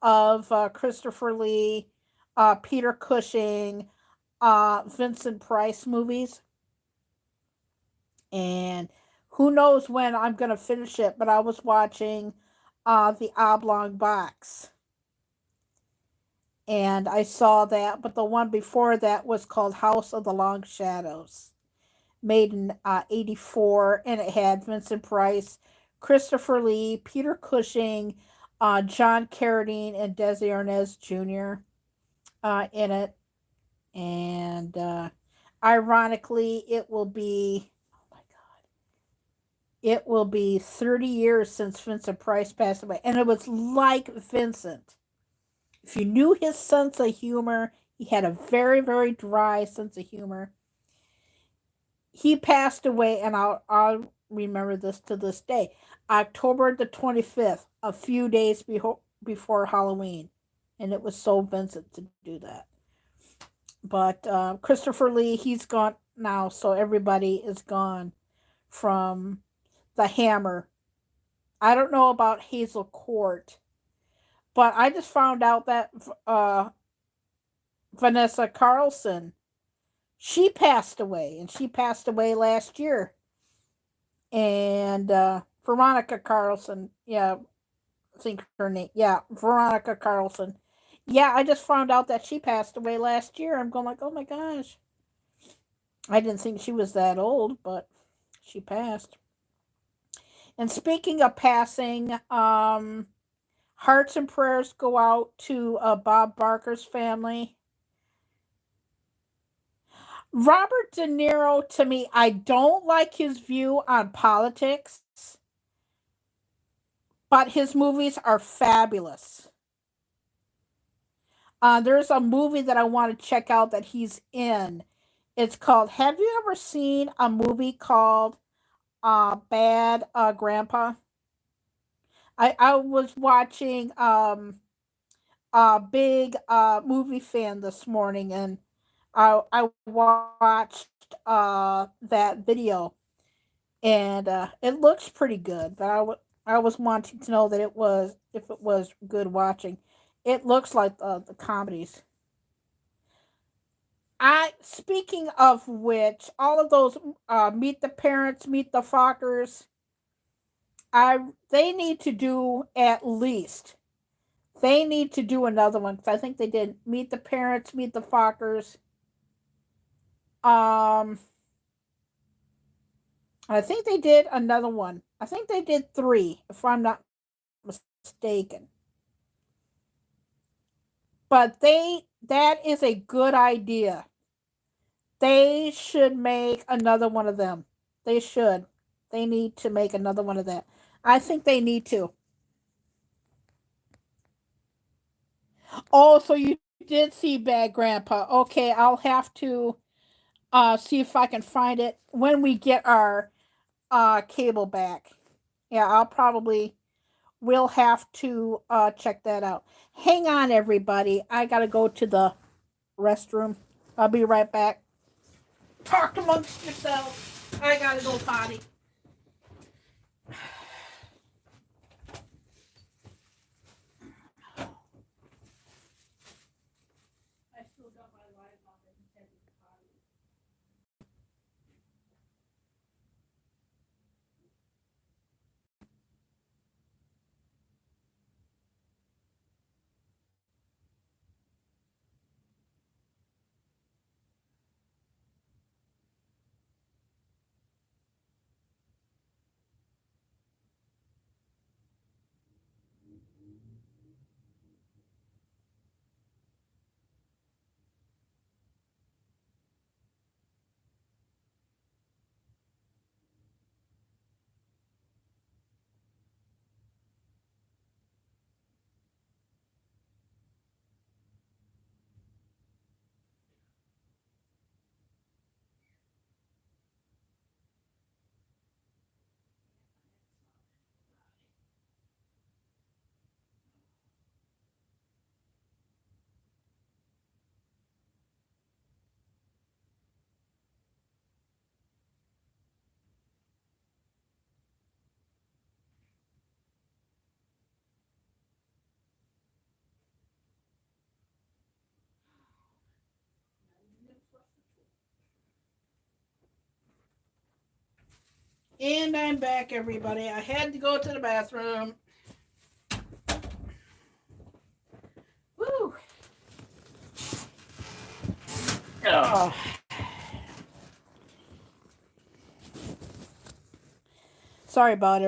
of Christopher Lee, Peter Cushing, Vincent Price movies, and who knows when I'm gonna finish it. But I was watching the Oblong Box, and I saw that. But the one before that was called House of the Long Shadows, made in '84, and it had Vincent Price, Christopher Lee, Peter Cushing, John Carradine, and Desi Arnaz Jr. In it. And ironically, it will be 30 years since Vincent Price passed away. And it was like Vincent. If you knew his sense of humor, he had a very dry sense of humor. He passed away, and I'll remember this to this day. October the 25th, a few days before Halloween. And it was so Vincent to do that. But Christopher Lee, he's gone now, so everybody is gone from the Hammer. I don't know about Hazel Court, but I just found out that Vanessa Carlson, she passed away, and she passed away last year. And Veronica Carlson, yeah, think her name. Yeah, Veronica Carlson. Yeah, I just found out that she passed away last year. I'm going like, oh my gosh. I didn't think she was that old, but she passed. And speaking of passing, hearts and prayers go out to Bob Barker's family. Robert De Niro, to me, I don't like his view on politics, but his movies are fabulous. There's a movie that I want to check out that he's in. It's called, have you ever seen a movie called Bad Grandpa? I was watching a big movie fan this morning, and I watched that video, and it looks pretty good. But I was wanting to know that it was, if it was good watching. It looks like the comedies. Speaking of which, all of those Meet the Parents, Meet the Fockers, they need to do at least. They need to do another one, because I think they did Meet the Parents, Meet the Fockers. I think they did another one. I think they did 3, if I'm not mistaken. But that is a good idea. They should make another one of them. They should. They need to make another one of that. I think they need to. Oh, so you did see Bad Grandpa. Okay, I'll have to see if I can find it when we get our cable back. Yeah, we'll have to check that out. Hang on, everybody. I gotta go to the restroom. I'll be right back. Talk amongst yourselves. I gotta go potty. I still got my light on and headed to potty. And I'm back, everybody. I had to go to the bathroom. Woo! Oh. Sorry about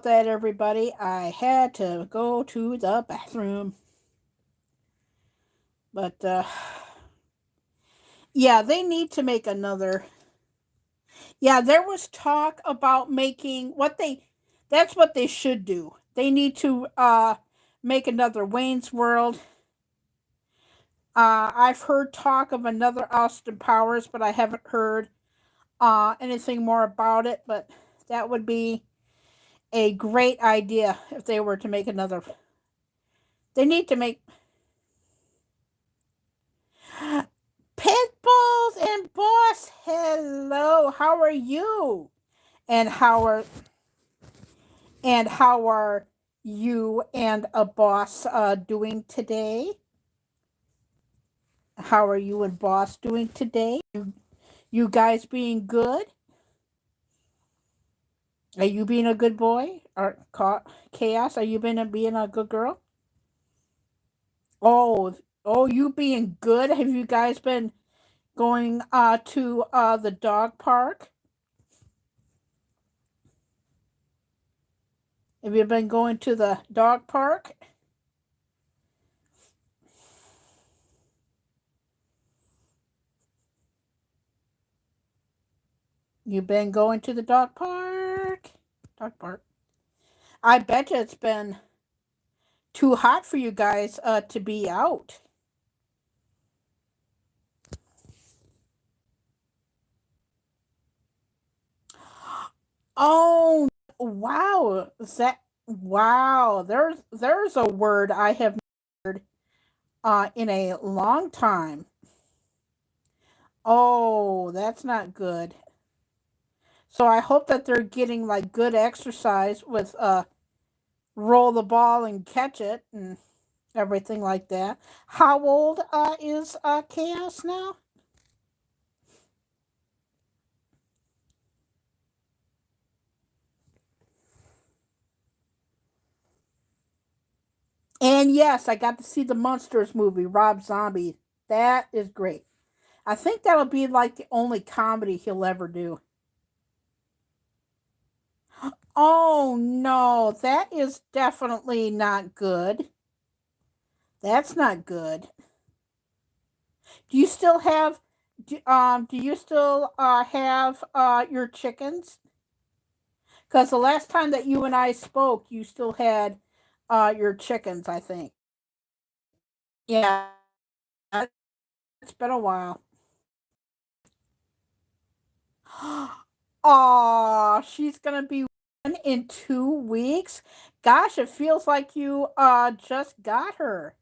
that, everybody. I had to go to the bathroom. But yeah, they need to make another. Yeah, there was talk about making that's what they should do. They need to make another Wayne's World. I've heard talk of another Austin Powers, but I haven't heard anything more about it. But that would be a great idea if they were to make another. They need to make Pitbulls and Boss. Hello, how are you? And how are you and a Boss doing today? How are you and Boss doing today? You guys being good? Are you being a good boy? Chaos, are you been being a good girl? Oh, oh, you being good? Have you guys been going to the dog park? Have you been going to the dog park? You've been going to the dog park? Dog park. I bet you it's been too hot for you guys to be out. Oh, wow. Wow. There's a word I have heard in a long time. Oh, that's not good. So I hope that they're getting like good exercise with roll the ball and catch it and everything like that. How old is Chaos now? And yes, I got to see the Monsters movie, Rob Zombie. That is great. I think that'll be like the only comedy he'll ever do. Oh no, that is definitely not good. That's not good. Do you still have do you still have your chickens? Because the last time that you and I spoke, you still had your chickens, I think. Yeah, it's been a while. Oh, she's gonna be one in 2 weeks. Gosh, it feels like you just got her.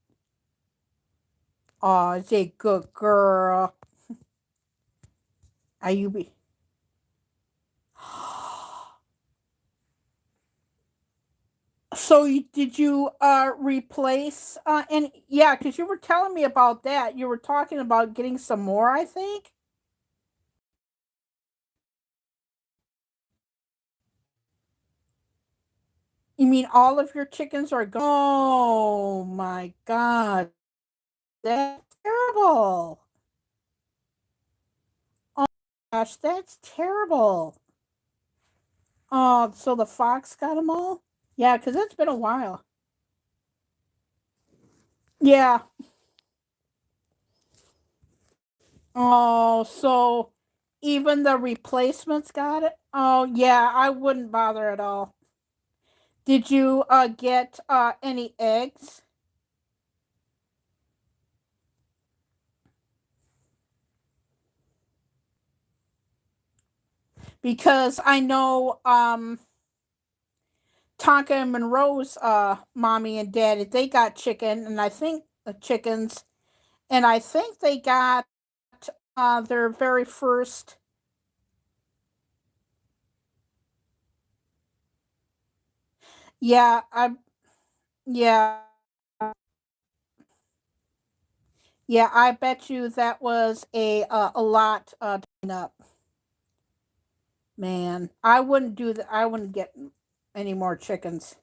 Oh, it's a good girl. Are you be? So did you replace and yeah, because you were telling me about that. You were talking about getting some more, I think. You mean all of your chickens are gone? Oh my god, that's terrible. Oh gosh, that's terrible. Oh, so the fox got them all? Yeah, because it's been a while. Yeah. Oh, so even the replacements got it? Oh, yeah, I wouldn't bother at all. Did you get any eggs? Because I know Tonka and Monroe's mommy and daddy, they got chicken, and I think chickens, and I think they got their very first. Yeah, yeah, yeah. I bet you that was a lot to clean up. Man, I wouldn't do that. I wouldn't get any more chickens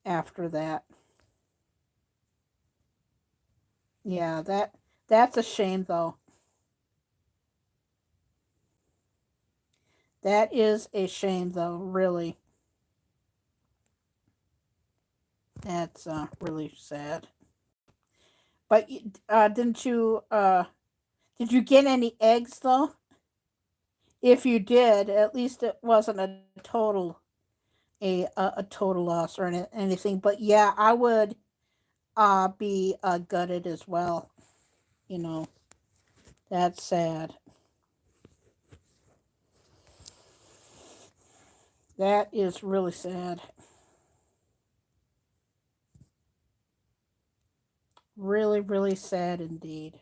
after that. Yeah, that's a shame though. That is a shame though, really. That's really sad. But did you get any eggs though? If you did, at least it wasn't a total loss or anything. But yeah, I would be gutted as well. You know, that's sad. That is really sad. Really, really sad indeed.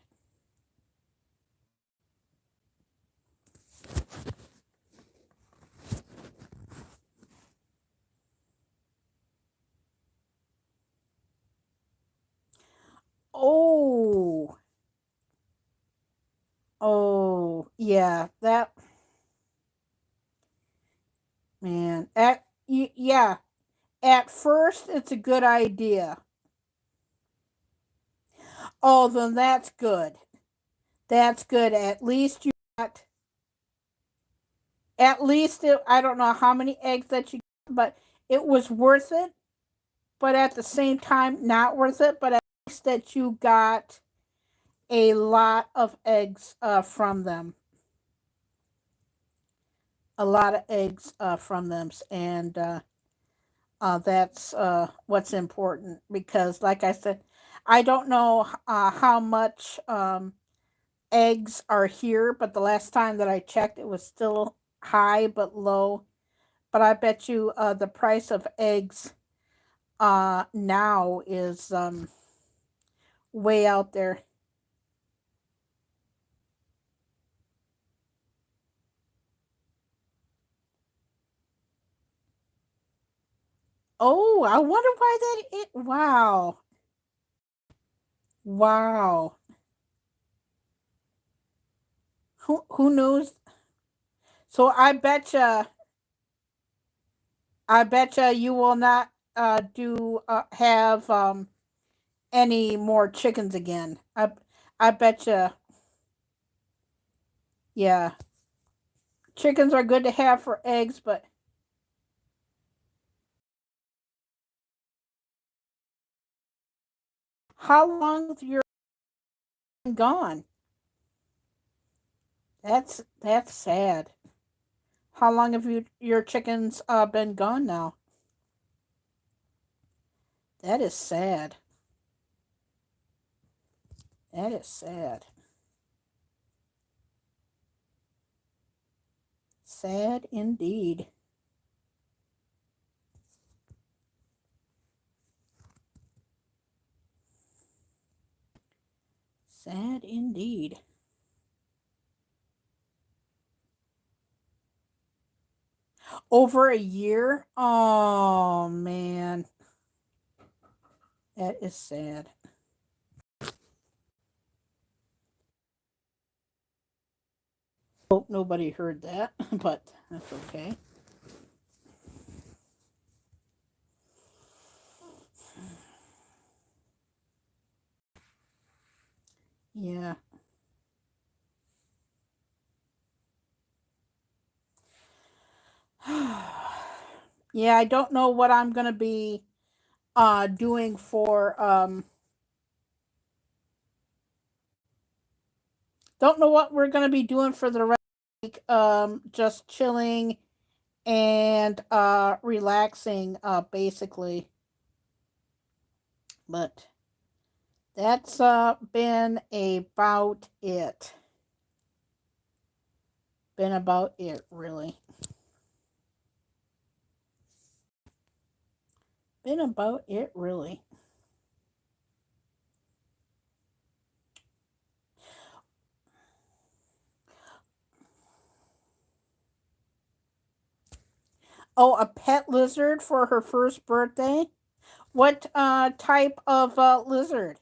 Oh, oh, yeah, that man. That Yeah, at first it's a good idea. Oh, then that's good. That's good. At least you got, at least I don't know how many eggs that you got, but it was worth it. But at the same time, not worth it. But at least that you got a lot of eggs from them. A lot of eggs from them. And that's what's important because, like I said, I don't know how much eggs are here, but the last time that I checked, it was still high but low. But I bet you the price of eggs now is way out there. Oh, I wonder why that is. Wow. Wow. Who knows? So I betcha you will not do have any more chickens again. I betcha. Yeah. Chickens are good to have for eggs, but how long have you been gone? That's sad. How long have your chickens been gone now? That is sad. That is sad. Sad indeed. Sad indeed. Over a year? Oh man. That is sad. Hope nobody heard that, but that's okay. Yeah. Yeah, I don't know what I'm gonna be doing for don't know what we're gonna be doing for the rest of the week. Just chilling and relaxing basically. But that's been about it. Been about it really. Been about it really. Oh, a pet lizard for her first birthday? What type of lizard?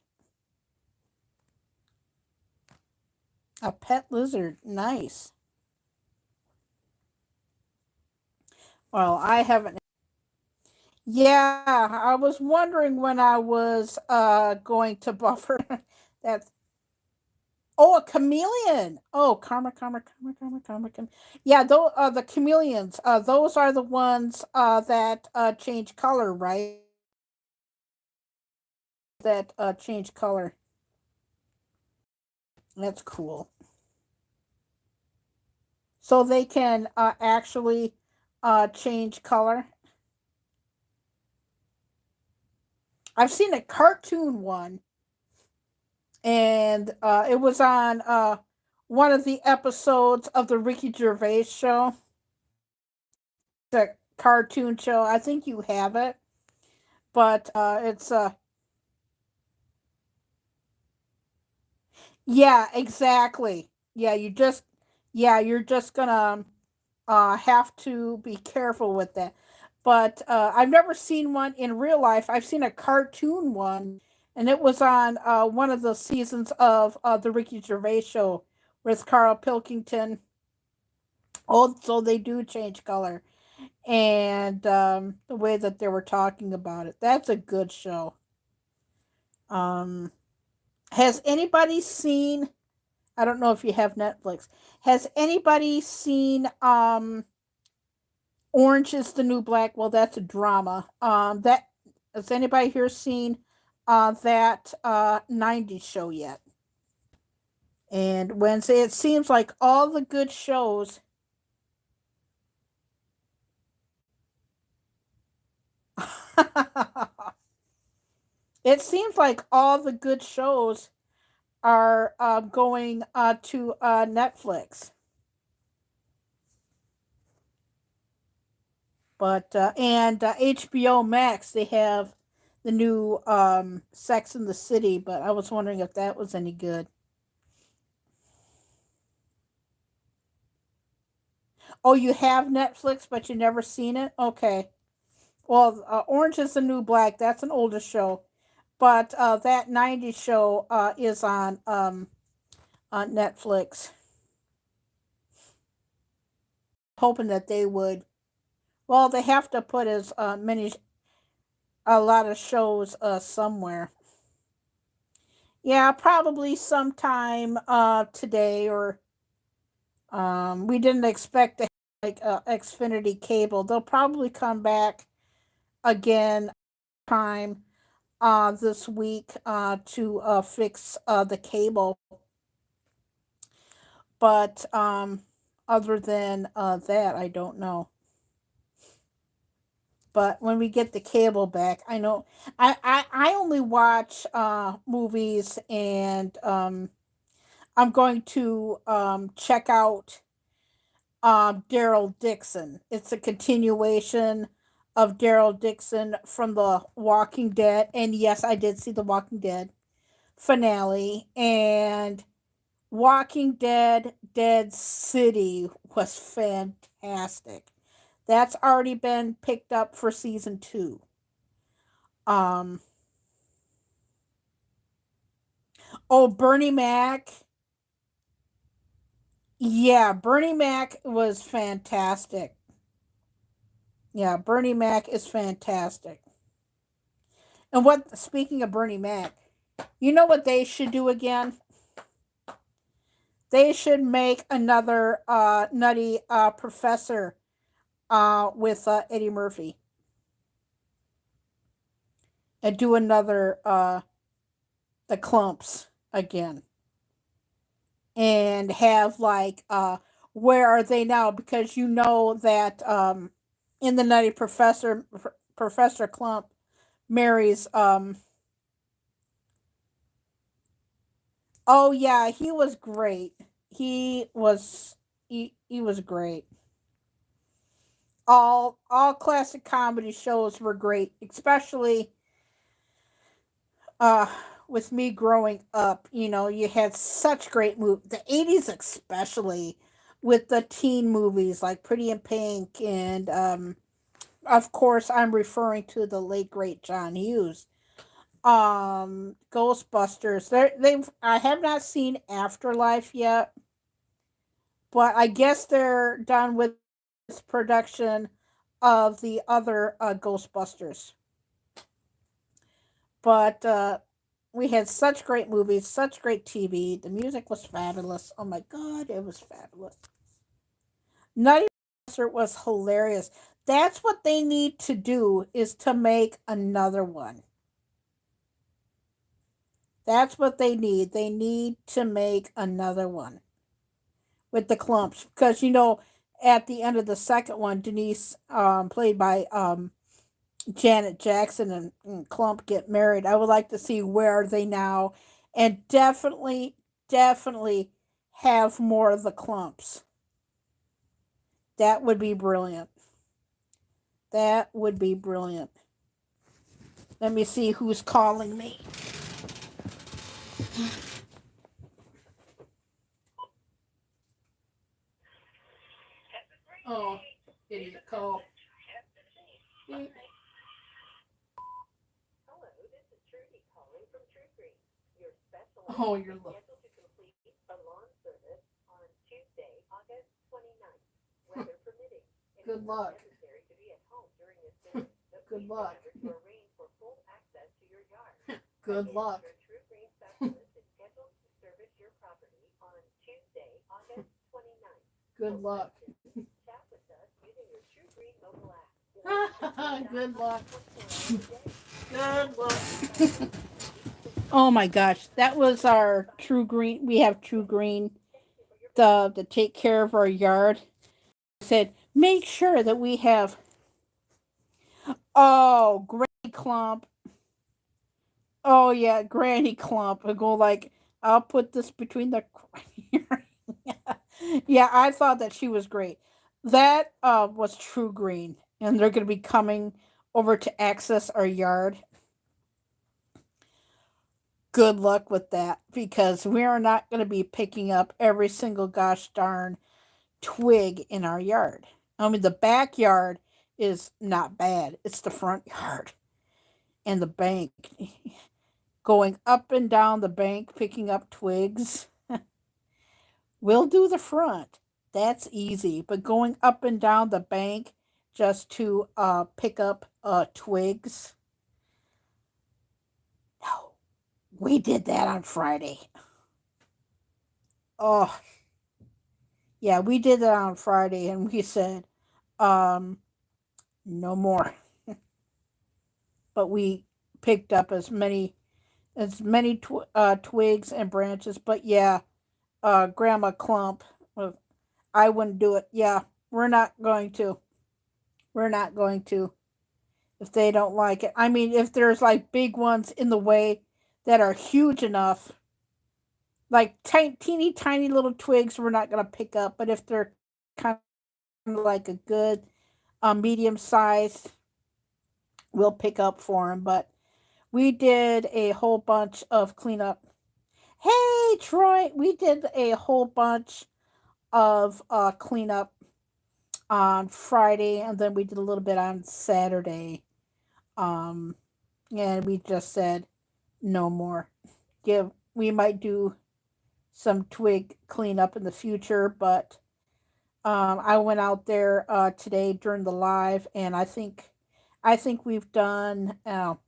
A pet lizard. Nice. Well, I haven't. Yeah, I was wondering when I was going to buffer. That's oh, a chameleon. Oh, karma. Yeah, those the chameleons. Those are the ones that change color, right? That change color. That's cool. So they can actually change color. I've seen a cartoon one, and it was on one of the episodes of the Ricky Gervais show, the cartoon show. I think you have it, but it's yeah, exactly. Yeah, you're just gonna have to be careful with that. But I've never seen one in real life. I've seen a cartoon one, and it was on one of the seasons of the Ricky Gervais show with Carl Pilkington. Oh, so they do change color, and the way that they were talking about it. That's a good show. Um, has anybody seen? I don't know if you have Netflix. Has anybody seen Orange is the New Black? Well, that's a drama. That has anybody here seen that 90s show yet? And Wednesday, it seems like all the good shows. It seems like all the good shows are going to Netflix. But and HBO Max, they have the new Sex in the City, but I was wondering if that was any good. Oh, you have Netflix, but you never seen it? Okay. Well, Orange is the New Black, that's an older show. But that 90s show is on Netflix. Hoping that they would. Well, they have to put as many a lot of shows somewhere. Yeah, probably sometime today or we didn't expect to have like Xfinity cable. They'll probably come back again time this week to fix the cable. But other than that, I don't know. But when we get the cable back, I know I only watch movies, and I'm going to check out Daryl Dixon. It's a continuation of Daryl Dixon from The Walking Dead. And yes, I did see The Walking Dead finale. And Walking Dead Dead City was fantastic. That's already been picked up for season 2. Um oh, Bernie Mac. Yeah, Bernie Mac was fantastic. Yeah, Bernie Mac is fantastic. And what speaking of Bernie Mac, you know what they should do again? They should make another nutty professor with Eddie Murphy, and do another the Clumps again, and have like where are they now? Because you know that in the Nutty Professor, Professor Clump marries oh yeah, he was great. He was great. All classic comedy shows were great, especially uh with me growing up. You know, you had such great movies, the 80s especially, with the teen movies like Pretty in Pink, and of course I'm referring to the late great John Hughes. Ghostbusters, they've I have not seen Afterlife yet, but I guess they're done with production of the other Ghostbusters. But we had such great movies, such great TV. The music was fabulous. Oh my god, it was fabulous. Nutty Professor was hilarious. That's what they need to do, is to make another one. That's what they need. They need to make another one with the Clumps, because you know at the end of the second one, Denise, played by Janet Jackson, and Clump get married. I would like to see where are they now, and definitely have more of the Clumps. That would be brilliant. That would be brilliant. Let me see who's calling me. Oh, idiot call. Oh, you're look. Good luck. Good luck. Good luck. Good luck. Good luck. Good luck. Oh my gosh, that was our True Green. We have True Green to take care of our yard. I said, make sure that we have, oh, Granny Clump. Oh yeah, Granny Clump. I go like, I'll put this between the. Yeah, I thought that she was great. That was True Green, and they're going to be coming over to access our yard. Good luck with that, because we are not going to be picking up every single gosh darn twig in our yard. I mean, the backyard is not bad. It's the front yard and the bank. Going up and down the bank picking up twigs. We'll do the front. That's easy. But going up and down the bank just to pick up twigs. No. We did that on Friday. Oh, yeah, we did that on Friday, and we said, no more. But we picked up as many twigs and branches. But yeah, Grandma Clump, I wouldn't do it. Yeah, we're not going to. We're not going to. If they don't like it. I mean, if there's like big ones in the way that are huge enough, like teeny tiny little twigs, we're not going to pick up. But if they're kind of like a good medium size, we'll pick up for them. But we did a whole bunch of cleanup. Hey, Troy, we did a whole bunch of cleanup on Friday, and then we did a little bit on Saturday. And we just said no more. We might do some twig cleanup in the future, but I went out there today during the live, and I think we've done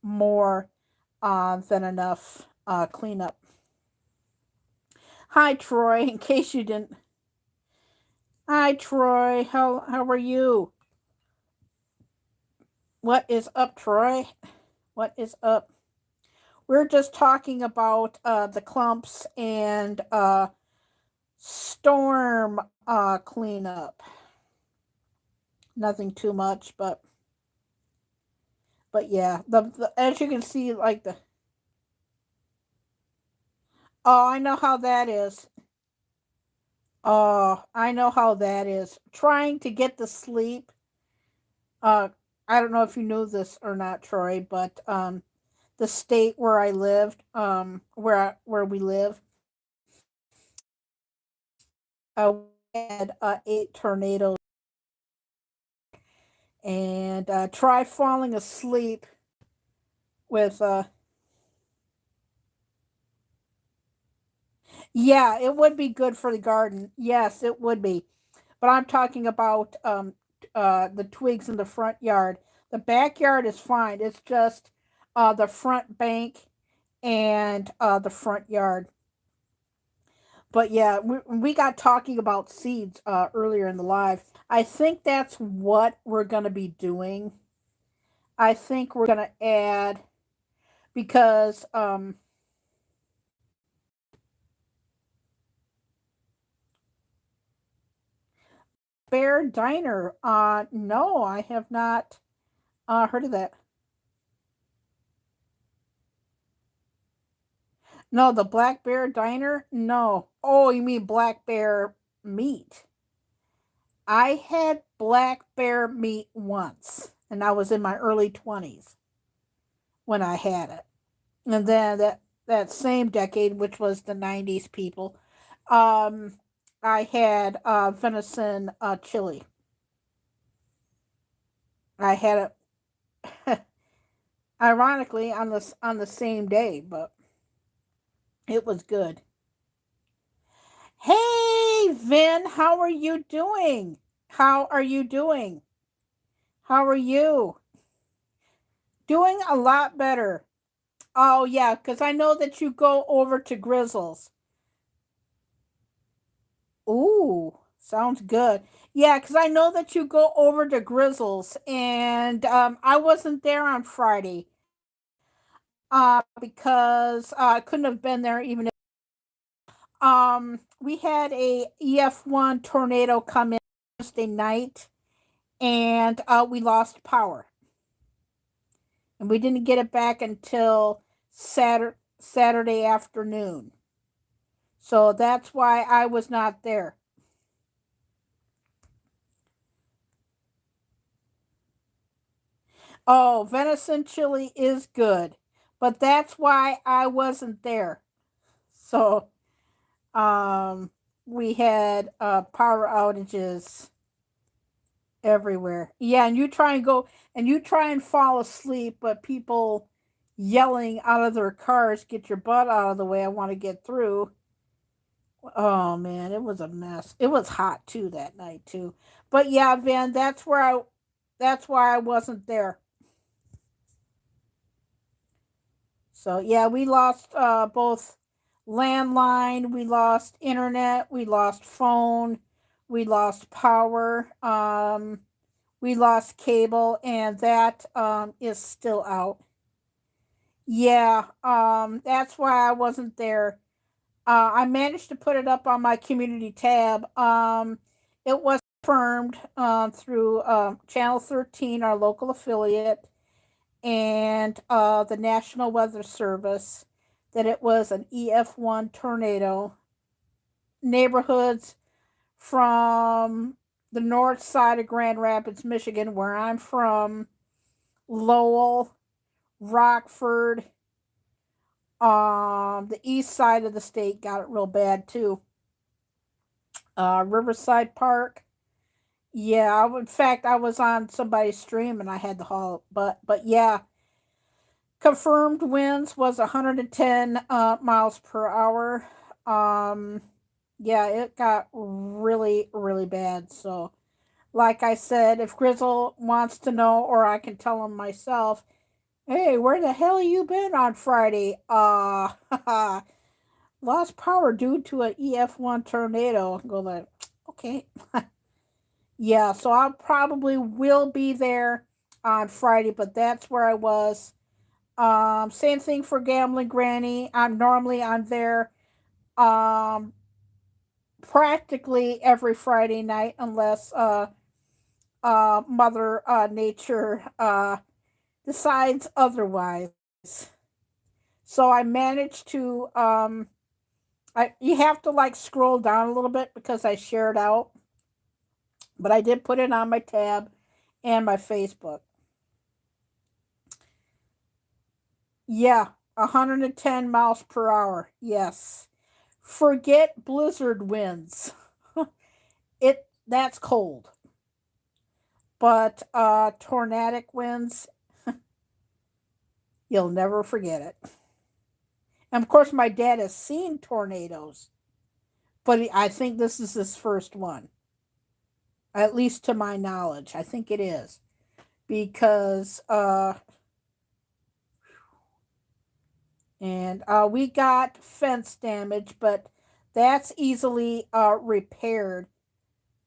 more than enough cleanup. Hi, Troy. In case you didn't. Hi, Troy. How are you? What is up, Troy? What is up? We're just talking about the clumps and storm cleanup. Nothing too much, but yeah, the as you can see, like the. Oh, I know how that is. Oh, I know how that is. Trying to get to sleep. I don't know if you knew this or not, Troy, but the state where I lived, where we live, we had 8 tornadoes, and try falling asleep with yeah, it would be good for the garden. Yes, it would be. But I'm talking about the twigs in the front yard. The backyard is fine. It's just the front bank and the front yard. But yeah, we got talking about seeds earlier in the live. I think that's what we're going to be doing. I think we're going to add, because Bear Diner. No, I have not heard of that. No, the Black Bear Diner? No. Oh, you mean Black Bear meat? I had Black Bear meat once, and I was in my early 20s when I had it. And then that same decade, which was the 90s, people, I had venison chili. I had it ironically on the same day, but it was good. Hey, Vin, how are you doing? How are you doing? How are you? Doing a lot better. Oh yeah, because I know that you go over to Grizzles. Ooh, sounds good. Yeah, because I know that you go over to Grizzles, and I wasn't there on Friday because I couldn't have been there even if we had a EF1 tornado come in Thursday night, and we lost power, and we didn't get it back until Saturday afternoon. So that's why I was not there. Oh, venison chili is good, but that's why I wasn't there. So, um, we had power outages everywhere. Yeah, and you try and fall asleep, but people yelling out of their cars, "Get your butt out of the way! I want to get through." Oh man, it was a mess. It was hot too that night too. But yeah, Van, that's why I wasn't there. So yeah, we lost both landline, we lost internet, we lost phone, we lost power, we lost cable, and that is still out. Yeah, that's why I wasn't there. I managed to put it up on my community tab. It was confirmed through Channel 13, our local affiliate, and the National Weather Service that it was an EF1 tornado. Neighborhoods from the north side of Grand Rapids, Michigan, where I'm from, Lowell, Rockford, the east side of the state got it real bad too. Riverside Park. Yeah, in fact, I was on somebody's stream and I had the haul, but yeah, confirmed winds was 110 miles per hour. Um, yeah, it got really, really bad. So, like I said, if Grizzle wants to know, or I can tell him myself, hey, where the hell you been on Friday? Lost power due to an EF1 tornado. Go like, okay. Yeah, so I probably will be there on Friday, but that's where I was. Same thing for Gambling Granny. I'm there um practically every Friday night unless Mother Nature decides otherwise. So I managed to I you have to like scroll down a little bit because I shared out, but I did put it on my tab and my Facebook. Yeah, 110 miles per hour. Yes. Forget blizzard winds. It that's cold. But tornadic winds, you'll never forget it. And of course my dad has seen tornadoes, but I think this is his first one. At least to my knowledge. I think it is. Because we got fence damage, but that's easily repaired.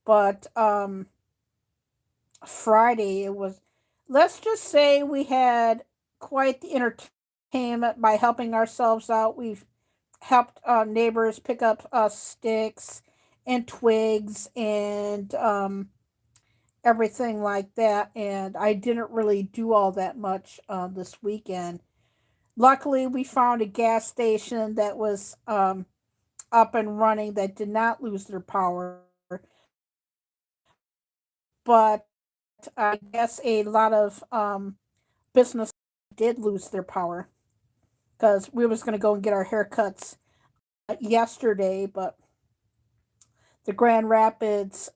But Friday it was, let's just say we had quite the entertainment by helping ourselves out. We've helped neighbors pick up sticks and twigs and everything like that. And I didn't really do all that much this weekend. Luckily, we found a gas station that was up and running that did not lose their power. But I guess a lot of business did lose their power because we was going to go and get our haircuts yesterday, but the Grand Rapids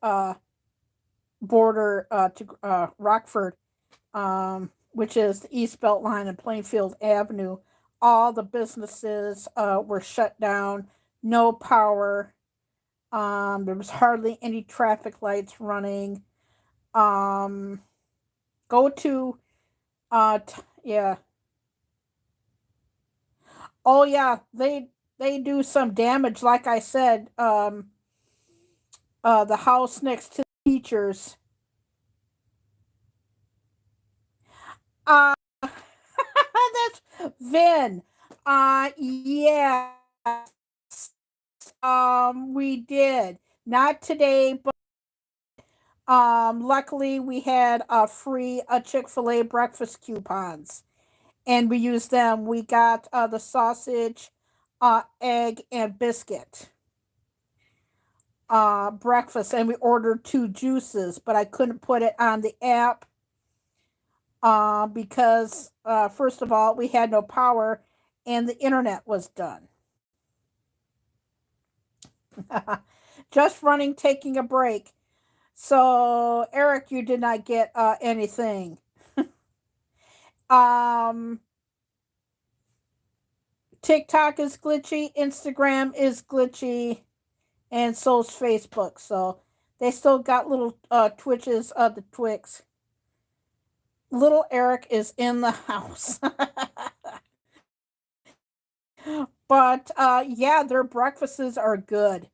border to Rockford, which is the East Belt Line and Plainfield Avenue, all the businesses were shut down, no power. There was hardly any traffic lights running. Um, go to Yeah. Oh yeah, they do some damage. Like I said, the house next to the teachers. Uh, that's Vin. Yeah. We did not today, but luckily we had free Chick-fil-A breakfast coupons, and we used them. We got the sausage, egg, and biscuit breakfast, and we ordered two juices, but I couldn't put it on the app because first of all we had no power and the internet was done. Just running, taking a break. So Eric, you did not get anything. um TikTok is glitchy, Instagram is glitchy, and so's Facebook. So they still got little twitches of the Twix. Little Eric is in the house. But yeah, their breakfasts are good.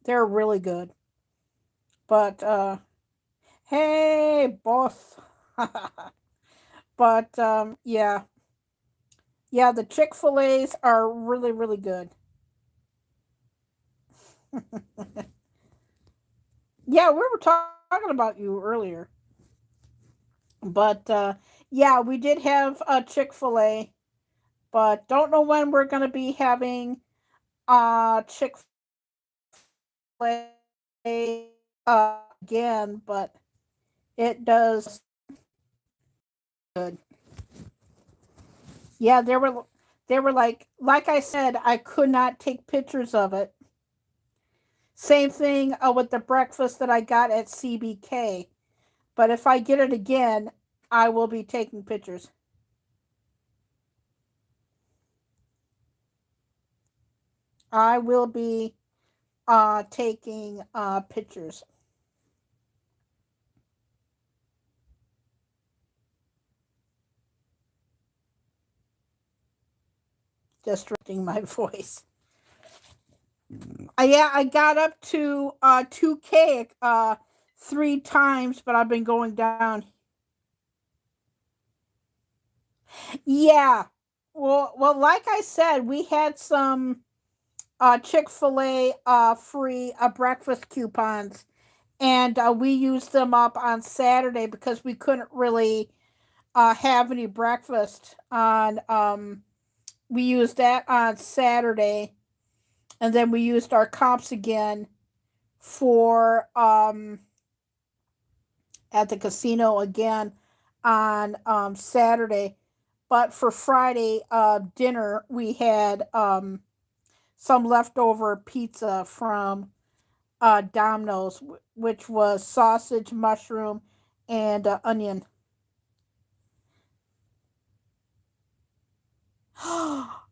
They're really good. But hey, boss. But yeah. Yeah, the Chick-fil-A's are really, really good. Yeah, we were talking about you earlier. But yeah, we did have a Chick-fil-A, but don't know when we're going to be having Chick-fil-A again, but it does good. Yeah, they were like I said, I could not take pictures of it. Same thing with the breakfast that I got at CBK. But if I get it again, I will be taking pictures. I will be taking pictures. Just resting my voice. Yeah, I got up to 2K 3 times, but I've been going down. Yeah. Well, like I said, we had some Chick-fil-A free breakfast coupons, and we used them up on Saturday because we couldn't really have any breakfast on. We used that on Saturday, and then we used our comps again for at the casino again on Saturday. But for Friday dinner, we had some leftover pizza from Domino's, which was sausage, mushroom, and onion.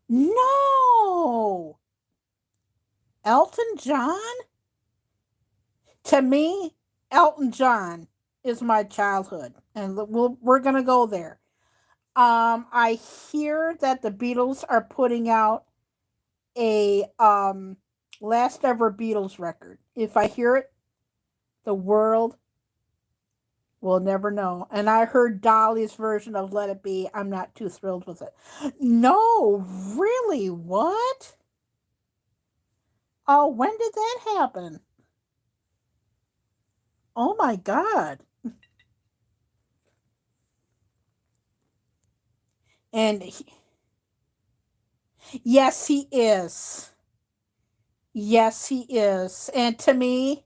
No, Elton John. To me, Elton John is my childhood, and we're gonna go there. I hear that the Beatles are putting out a last ever Beatles record. If I hear it, the world will never know. And I heard Dolly's version of Let It Be. I'm not too thrilled with it. No, really? What? Oh, when did that happen? Oh my God. And yes, he is. Yes, he is. And to me,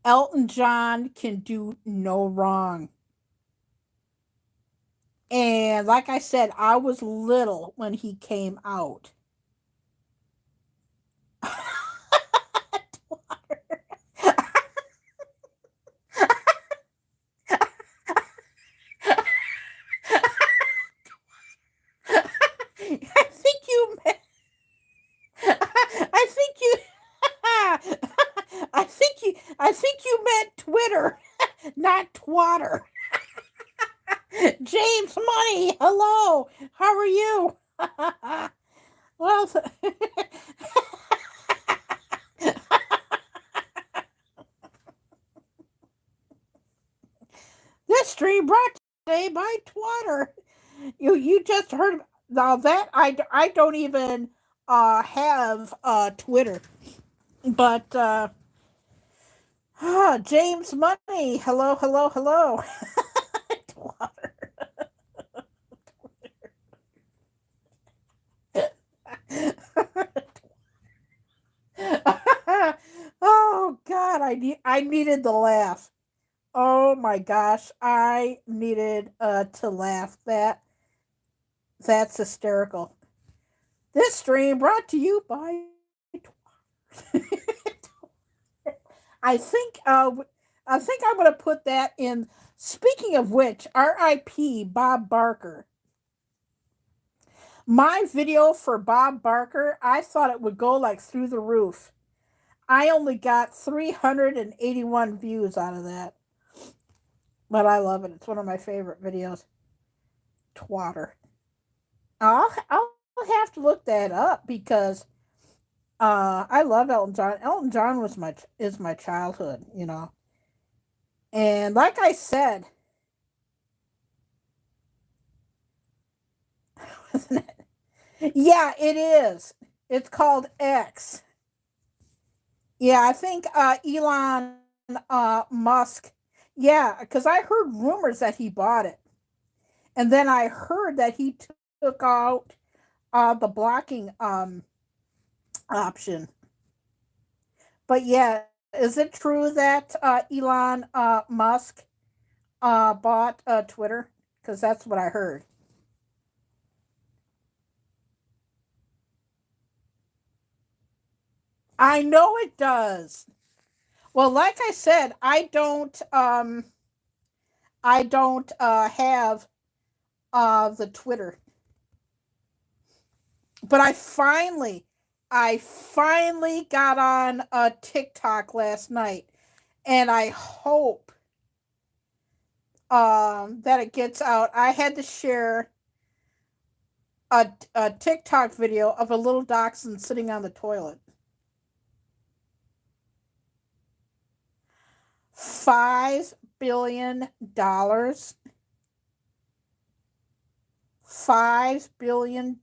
Elton John can do no wrong. And like I said, I was little when he came out. I think you meant, I think you I think you meant Twitter, not twatter. James Money, hello. How are you? Well, this stream brought today by Twatter. You just heard now that I don't even have Twitter, but James Money, hello, hello, hello. Oh God, I needed the laugh. Oh my gosh, I needed to laugh. That's hysterical. This stream brought to you by I think I think I'm going to put that in. Speaking of which, R.I.P. Bob Barker. My video for Bob Barker, I thought it would go like through the roof. I only got 381 views out of that. But I love it. It's one of my favorite videos. Twatter. I'll have to look that up because I love Elton John. Elton John is my childhood, you know. And like I said, yeah, it is. It's called X. Yeah, I think Elon Musk. Yeah, because I heard rumors that he bought it, and then I heard that he took out the blocking option. But yeah, is it true that Elon Musk bought Twitter? Because that's what I heard. I know it does. Well, like I said, I don't have the Twitter. But I finally got on a TikTok last night, and I hope that it gets out. I had to share a TikTok video of a little dachshund sitting on the toilet. $5 billion. $5 billion.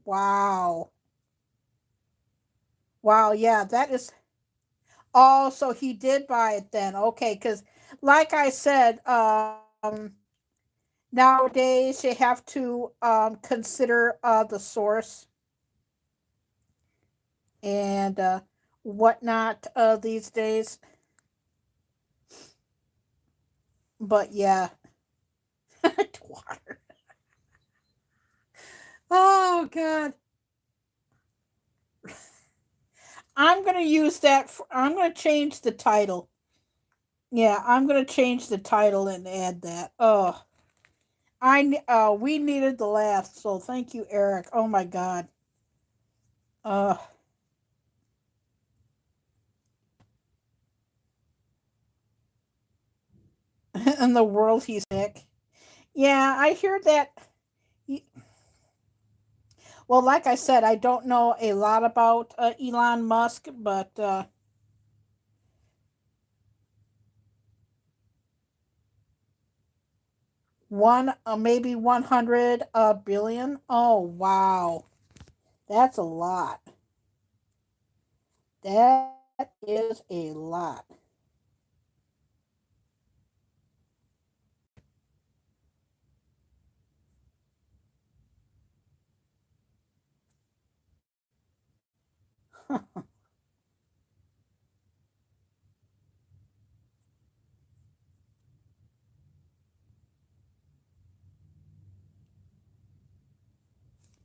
Wow. Wow, yeah, that is. Oh, so he did buy it then. Okay, because like I said, nowadays you have to consider the source and whatnot these days. But yeah, water. Oh God, I'm gonna use that. I'm gonna change the title. Yeah, I'm gonna change the title and add that. Oh, we needed the laugh, so thank you, Eric. Oh my God. Uh, in the world he's sick. Yeah, I hear that. Well, like I said, I don't know a lot about Elon Musk, but maybe 100 billion. Oh wow, that's a lot. That is a lot.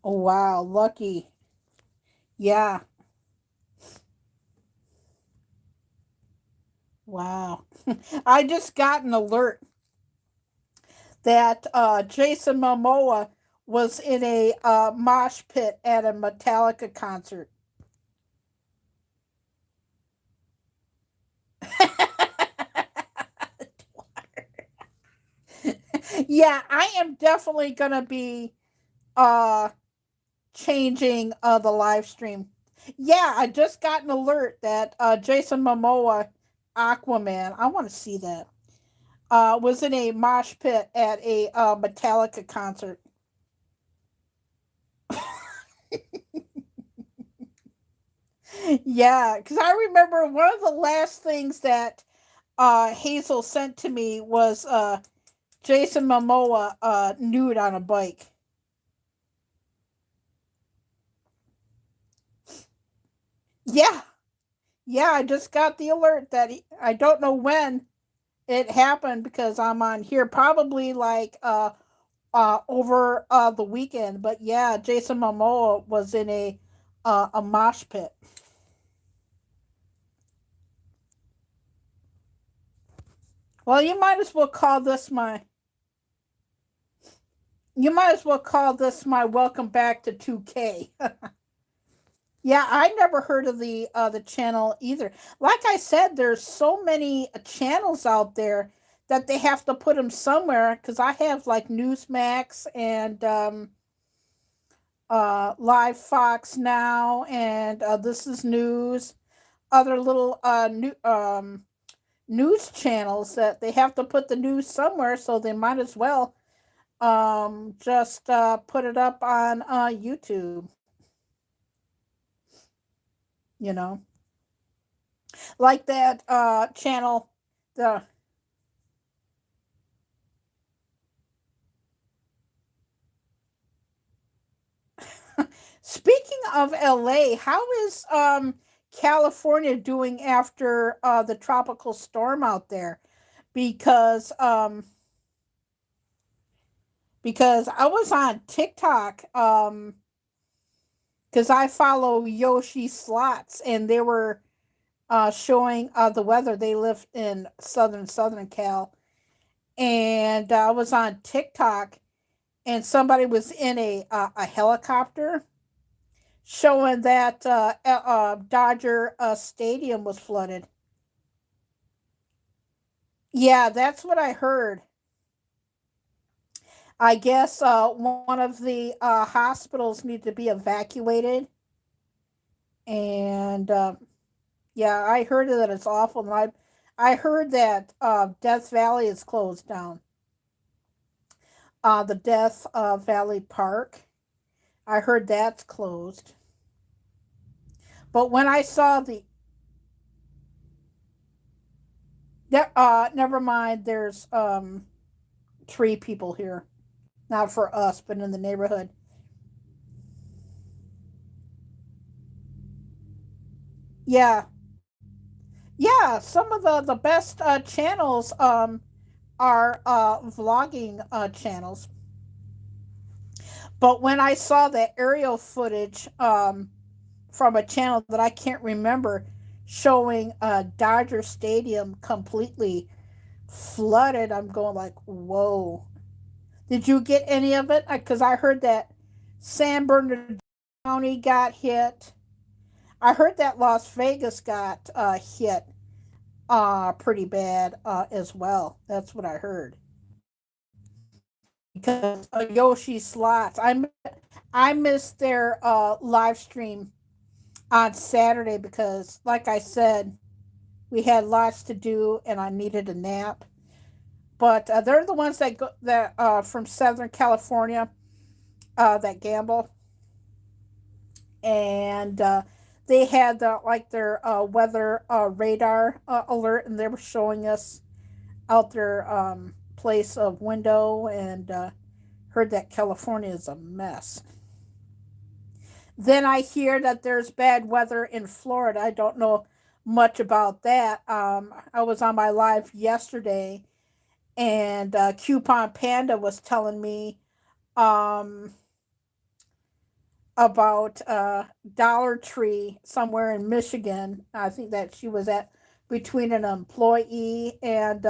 Oh wow, lucky. Yeah, wow. I just got an alert that Jason Momoa was in a mosh pit at a Metallica concert. Yeah, I am definitely gonna be uh changing the live stream. Yeah, I just got an alert that Jason Momoa, Aquaman, I want to see that. Was in a mosh pit at a Metallica concert. Yeah, because I remember one of the last things that Hazel sent to me was Jason Momoa nude on a bike. Yeah, yeah, I just got the alert that I don't know when it happened because I'm on here probably like over the weekend. But yeah, Jason Momoa was in a mosh pit. Well, you might as well call this my welcome back to 2K. Yeah, I never heard of the channel either. Like I said, there's so many channels out there that they have to put them somewhere because I have like Newsmax and Live Fox now and This Is News, other little news channels that they have to put the news somewhere, so they might as well just put it up on YouTube. You know, like that channel. The Speaking of LA, how is California doing after the tropical storm out there? Because because I was on TikTok because I follow Yoshi Slots and they were showing the weather. They live in Southern Cal, and I was on TikTok and somebody was in a helicopter showing that Dodger Stadium was flooded. Yeah, that's what I heard. I guess one of the hospitals need to be evacuated, and yeah, I heard that it's awful. And I heard that Death Valley is closed down. The Death Valley Park. I heard that's closed. But when I saw the never mind. There's three people here, not for us, but in the neighborhood. Yeah, yeah. Some of the best channels are vlogging channels. But when I saw that aerial footage from a channel that I can't remember showing Dodger Stadium completely flooded, I'm going like, whoa. Did you get any of it? Because I heard that San Bernardino County got hit. I heard that Las Vegas got hit pretty bad as well. That's what I heard. Because Yoshi Slots, I missed their live stream on Saturday because, like I said, we had lots to do and I needed a nap. But they're the ones that go that from Southern California that gamble, and they had like their weather radar alert, and they were showing us out their place of window, and heard that California is a mess. Then I hear that there's bad weather in Florida. I don't know much about that. I was on my live yesterday, and Coupon Panda was telling me um, about Dollar Tree somewhere in Michigan. I think that she was at between an employee and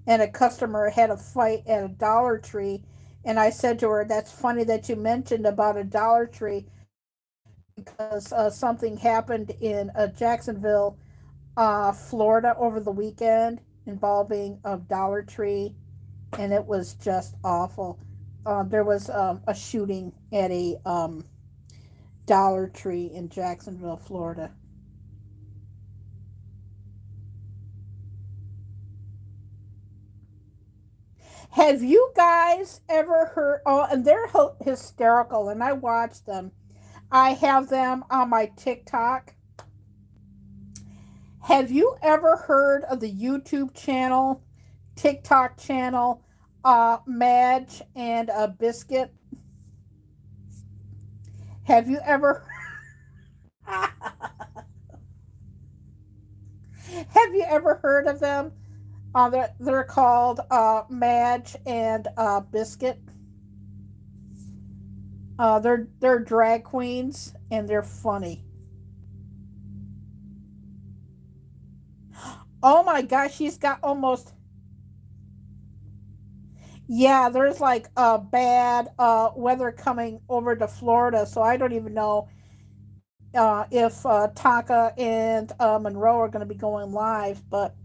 a customer had a fight at a Dollar Tree. And I said to her, "That's funny that you mentioned about a Dollar Tree because something happened in Jacksonville, Florida over the weekend involving a Dollar Tree and it was just awful. There was a shooting at a Dollar Tree in Jacksonville, Florida. Have you guys ever heard? Oh, and they're hysterical, and I watch them. I have them on my TikTok. Have you ever heard of the YouTube channel, TikTok channel, Madge and a Biscuit? Have you ever have you ever heard of them? They're called Madge and Biscuit. They're drag queens and they're funny. Oh my gosh, she's got almost, yeah. There's like bad weather coming over to Florida, so I don't even know if Taka and Monroe are going to be going live, but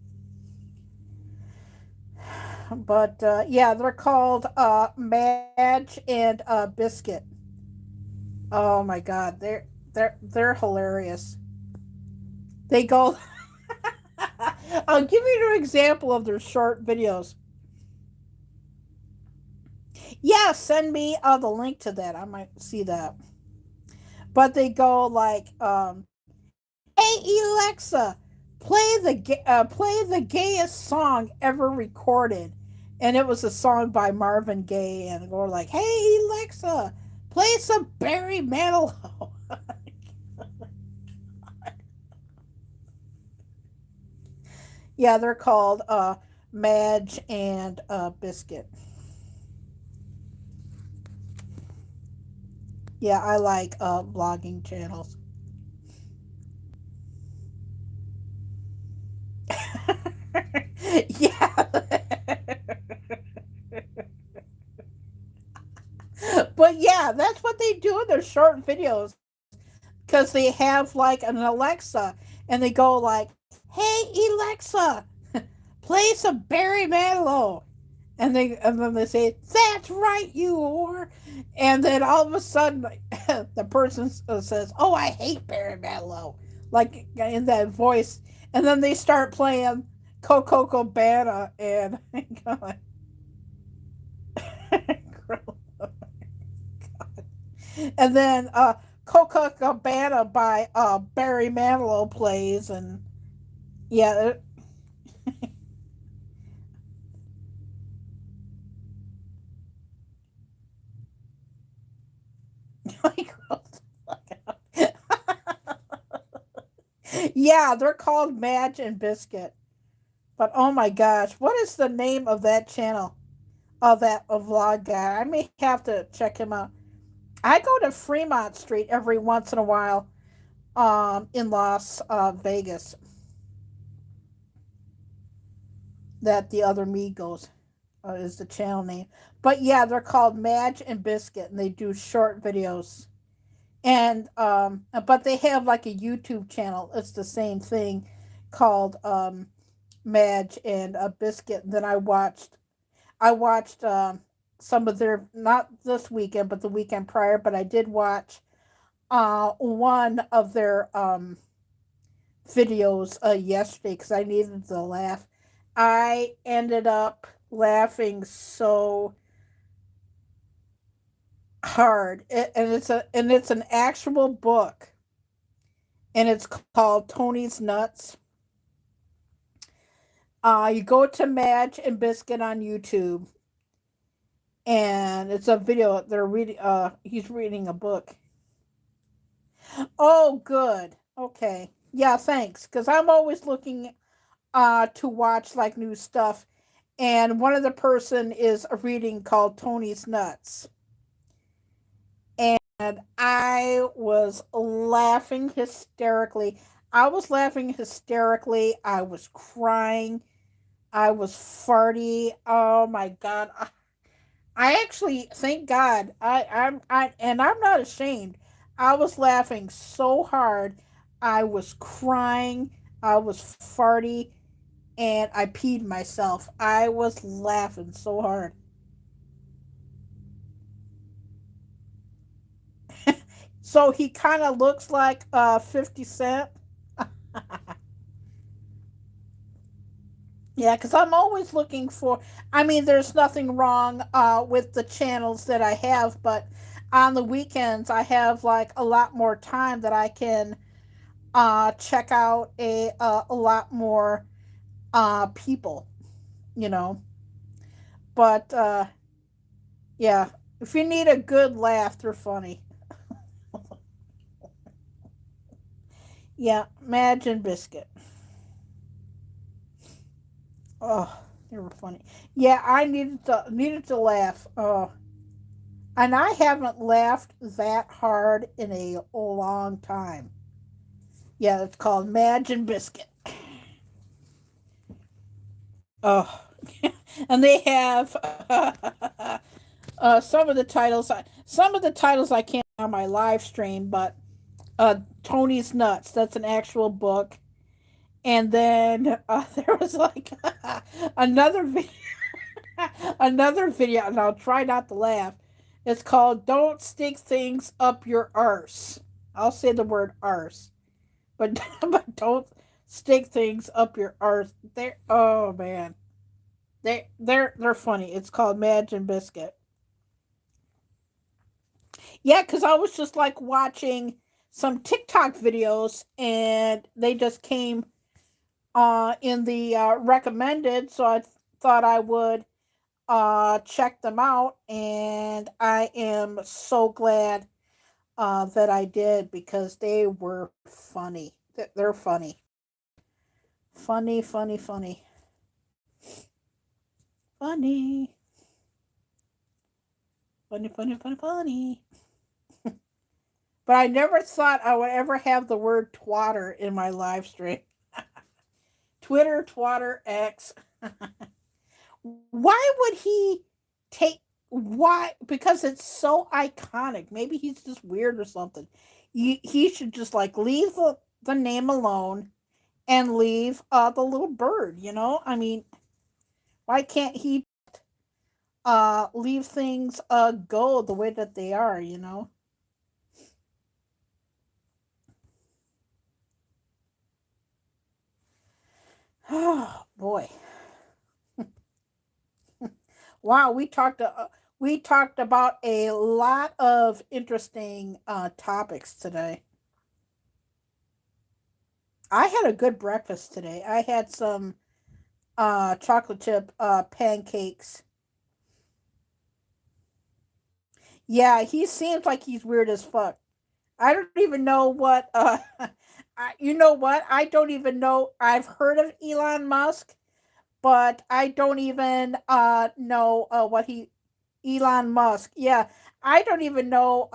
yeah, they're called Madge and Biscuit. Oh my God, they're hilarious. They go. I'll give you an example of their short videos. Yeah, send me the link to that. I might see that. But they go like, "Hey Alexa, play the gayest song ever recorded," and it was a song by Marvin Gaye, and we're like, "Hey Alexa, play some Barry Manilow." Yeah, they're called Madge and Biscuit. Yeah, I like vlogging channels. Yeah. But yeah, that's what they do in their short videos because they have like an Alexa and they go like, "Hey Alexa, play some Barry Manilow." And then they say, "That's right, you whore." And then all of a sudden, the person says, "Oh, I hate Barry Manilow," like in that voice. And then they start playing Coco Cabana and and then Coca Cabana by Barry Manilow plays, and yeah, like, yeah, they're called Madge and Biscuit. But oh my gosh, what is the name of that channel? Of that vlog guy? I may have to check him out. I go to Fremont Street every once in a while, in Las Vegas. That the other me goes is the channel name. But yeah, they're called Madge and Biscuit, and they do short videos. And but they have like a YouTube channel. It's the same thing, called Madge and Biscuit. And then I watched some of their, not this weekend, but the weekend prior. But I did watch one of their videos yesterday because I needed to laugh. I ended up laughing so hard, and it's an actual book, and it's called Tony's Nuts. You go to Madge and Biscuit on YouTube, and it's a video. They're reading. He's reading a book. Oh, good. Okay. Yeah. Thanks. Because I'm always looking to watch like new stuff, and one of the person is a reading called Tony's Nuts, and I was laughing hysterically. I was laughing hysterically. I was crying. I was farty. Oh my God. I actually, thank God, and I'm not ashamed. I was laughing so hard. I was crying. I was farty. and I peed myself. I was laughing so hard. So he kind of looks like 50 Cent. Yeah, because I'm always looking for. I mean, there's nothing wrong with the channels that I have, but on the weekends I have like a lot more time that I can check out a lot more people, you know. But yeah, if you need a good laugh, they're funny. Yeah, Madge and Biscuit. Oh, they were funny. Yeah, I needed to laugh. Oh, and I haven't laughed that hard in a long time. Yeah, it's called Madge and Biscuit. Oh, and they have some of the titles. Some of the titles I can't on my live stream, but Tony's Nuts. That's an actual book. And then there was like another video, another video, and I'll try not to laugh. It's called "Don't Stick Things Up Your Arse." I'll say the word arse, but but don't stick things up your arse. They're oh man, they're funny. It's called Madge and Biscuit. Yeah, because I was just like watching some TikTok videos, and they just came in the recommended, so I thought I would check them out, and I am so glad that I did because they were funny. They're funny, funny, funny, funny, funny, funny, funny, funny, funny. But I never thought I would ever have the word twatter in my live stream. Twitter, twatter, X. Why would he take why? Because it's so iconic. Maybe he's just weird or something. He should just like leave the name alone and leave the little bird, you know? I mean, why can't he leave things go the way that they are, you know? Oh boy. Wow, we talked about a lot of interesting topics today. I had a good breakfast today. I had some chocolate chip pancakes. Yeah, he seems like he's weird as fuck. I don't even know what you know what? I don't even know. I've heard of Elon Musk, but I don't even know what he Elon Musk. Yeah, I don't even know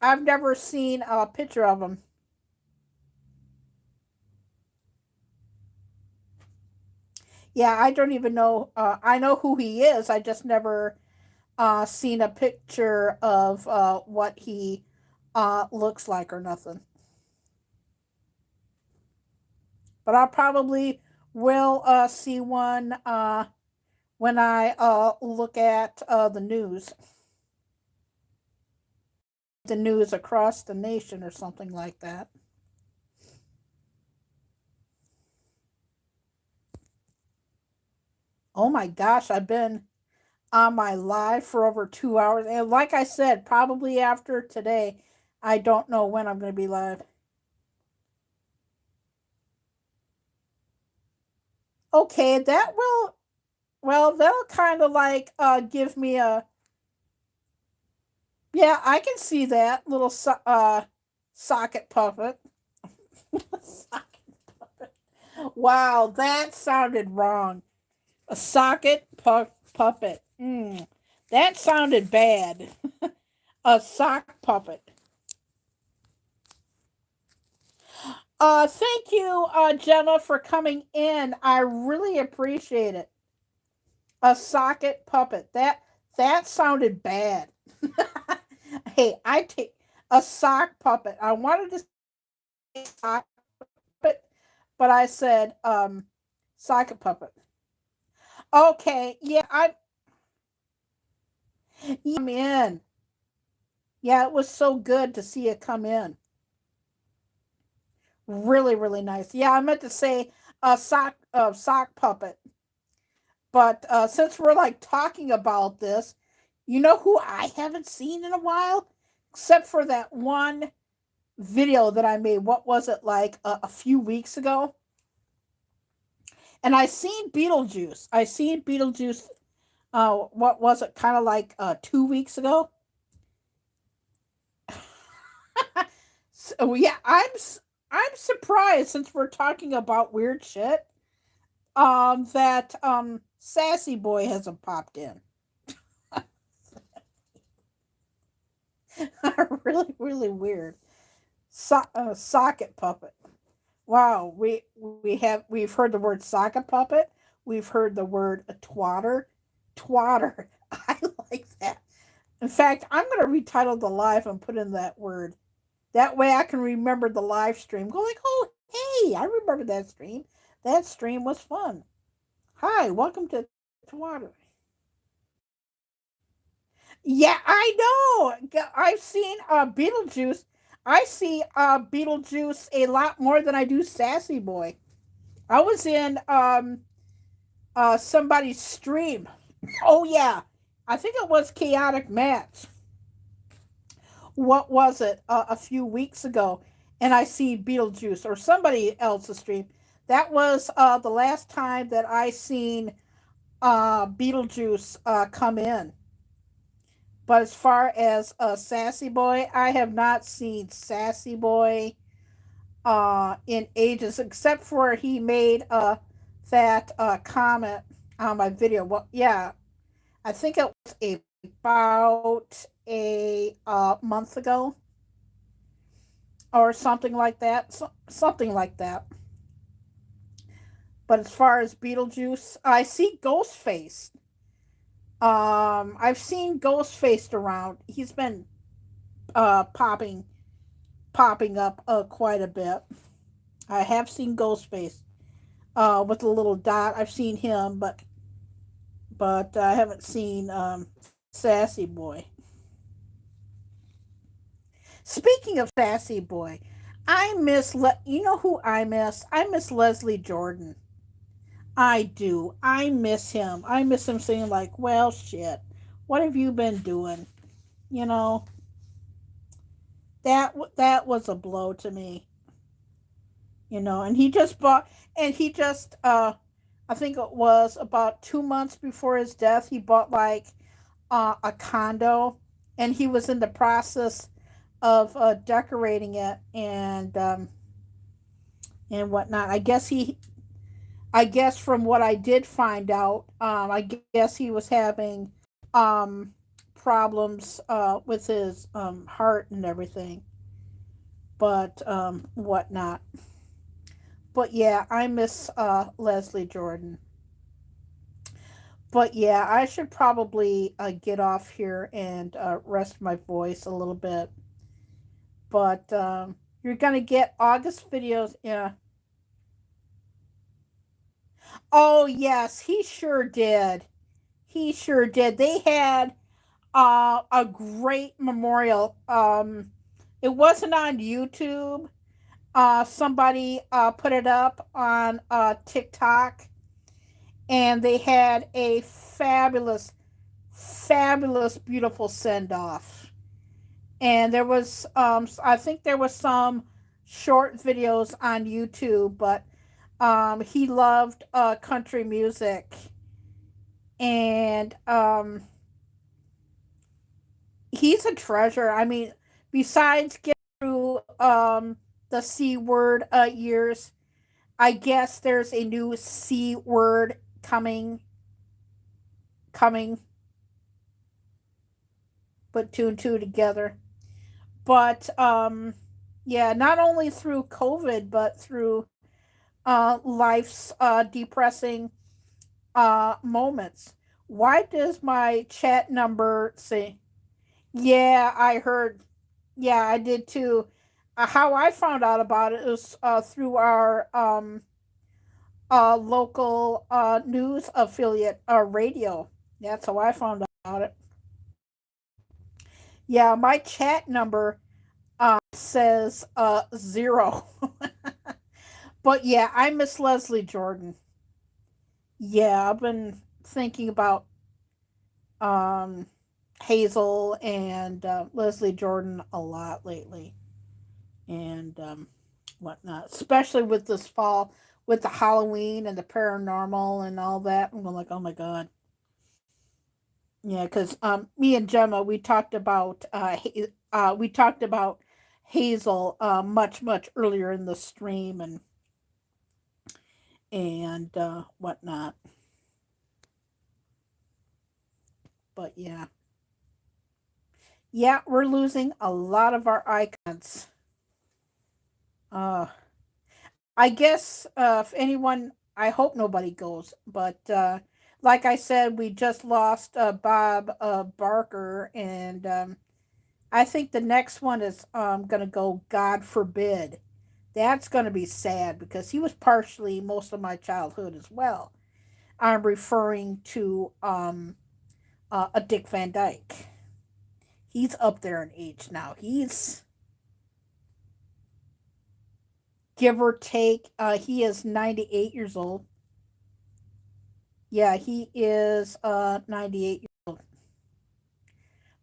I've never seen a picture of him. Yeah, I don't even know I know who he is. I just never seen a picture of what he looks like or nothing. But I probably will see one when I look at the news across the nation or something like that. Oh my gosh, I've been on my live for over 2 hours, and like I said, probably after today, I don't know when I'm going to be live. Okay, that will well, that'll kind of like give me a yeah, I can see that little socket puppet. Socket puppet. Wow, that sounded wrong. A puppet. That sounded bad. A sock puppet. Thank you, Gemma, for coming in. I really appreciate it. A socket puppet. That sounded bad. Hey, I take a sock puppet. I wanted to say sock puppet, but I said Socket puppet. Okay, yeah, I'm in. Yeah, it was so good to see it come in. Really, really nice. Yeah, I meant to say a sock puppet. But since we're like talking about this, you know who I haven't seen in a while? Except for that one video that I made. What was it, like a few weeks ago? And I seen Beetlejuice. I seen Beetlejuice. What was it? Kind of like 2 weeks ago. So yeah, I'm surprised since we're talking about weird shit. That Sassy Boy hasn't popped in. Really, really weird. Socket puppet. Wow, we've heard the word socket puppet. We've heard the word a twatter. Twatter. I like that. In fact, I'm going to retitle the live and put in that word. That way I can remember the live stream. Go like, oh, hey, I remember that stream. That stream was fun. Hi, welcome to Twatter. Yeah, I know. I've seen Beetlejuice. I see Beetlejuice a lot more than I do Sassy Boy. I was in somebody's stream. Oh yeah, I think it was Chaotic Match. What was it? A few weeks ago, and I see Beetlejuice or somebody else's stream. That was the last time that I seen Beetlejuice come in. But as far as Sassy Boy, I have not seen Sassy Boy in ages, except for he made that comment on my video. Well, yeah, I think it was about a month ago or something like that. Something like that. But as far as Beetlejuice, I see Ghostface. I've seen Ghostface around. He's been popping up quite a bit. I have seen Ghostface with a little dot. I've seen him, but I haven't seen Sassy Boy. Speaking of Sassy Boy, you know who I miss? I miss Leslie Jordan. I do. I miss him. I miss him saying like, "Well, shit. What have you been doing?" You know, that was a blow to me. And he just I think it was about 2 months before his death, he bought like a condo, and he was in the process of decorating it and whatnot. I guess from what I did find out, I guess he was having um problems with his heart and everything, but whatnot. But yeah, I miss Leslie Jordan. But yeah, I should probably get off here and rest my voice a little bit. But you're gonna get August videos. Yeah. Oh yes, he sure did. He sure did. They had a great memorial. It wasn't on YouTube. Somebody put it up on TikTok, and they had a fabulous, fabulous, beautiful send off. And there was, I think there was some short videos on YouTube, but he loved country music, and he's a treasure. I mean, besides getting through the C word years, I guess there's a new C word coming, but two and two together. But yeah, not only through COVID, but through life's depressing moments. Why does my chat number say? Yeah, I heard. Yeah, I did too. How I found out about it was through our local news affiliate radio. That's how I found out it. Yeah, my chat number says 0. But yeah, I miss Leslie Jordan. Yeah, I've been thinking about um, Hazel and Leslie Jordan a lot lately, and whatnot, especially with this fall, with the Halloween and the paranormal and all that. I'm like, oh my god, yeah, because me and Gemma, we talked about Hazel much earlier in the stream and whatnot. But yeah, yeah, we're losing a lot of our icons. Uh, I guess if anyone, I hope nobody goes, but like I said, we just lost Bob Barker, and I think the next one is going to go, God forbid. That's going to be sad because he was partially most of my childhood as well. I'm referring to a Dick Van Dyke. He's up there in age now. He's give or take. He is 98 years old. Yeah, he is 98 years old.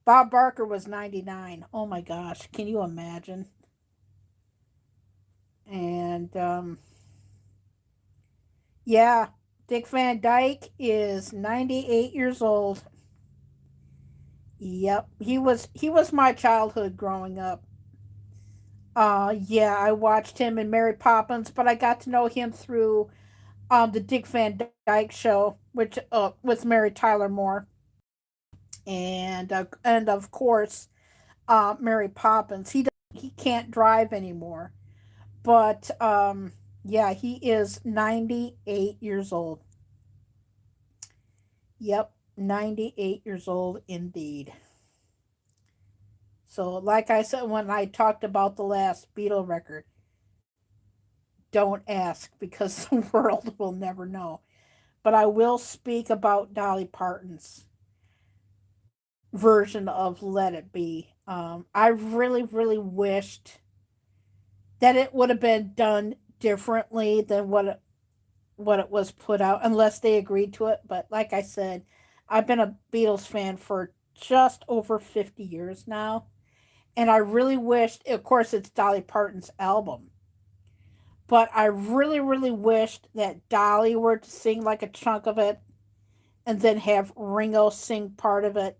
Bob Barker was 99. Oh my gosh, can you imagine? And yeah, Dick Van Dyke is 98 years old. Yep, he was my childhood growing up. Yeah, I watched him in Mary Poppins, but I got to know him through the Dick Van Dyke show, which with Mary Tyler Moore, and of course Mary Poppins. He can't drive anymore, but yeah, he is 98 years old. Yep, 98 years old indeed. So, like I said when I talked about the last Beatle record, don't ask because the world will never know. But I will speak about Dolly Parton's version of Let It Be. I really wished that it would have been done differently than what it was put out, unless they agreed to it. But like I said, I've been a Beatles fan for just over 50 years now, and I really wished. Of course, it's Dolly Parton's album, but I really wished that Dolly were to sing like a chunk of it, and then have Ringo sing part of it,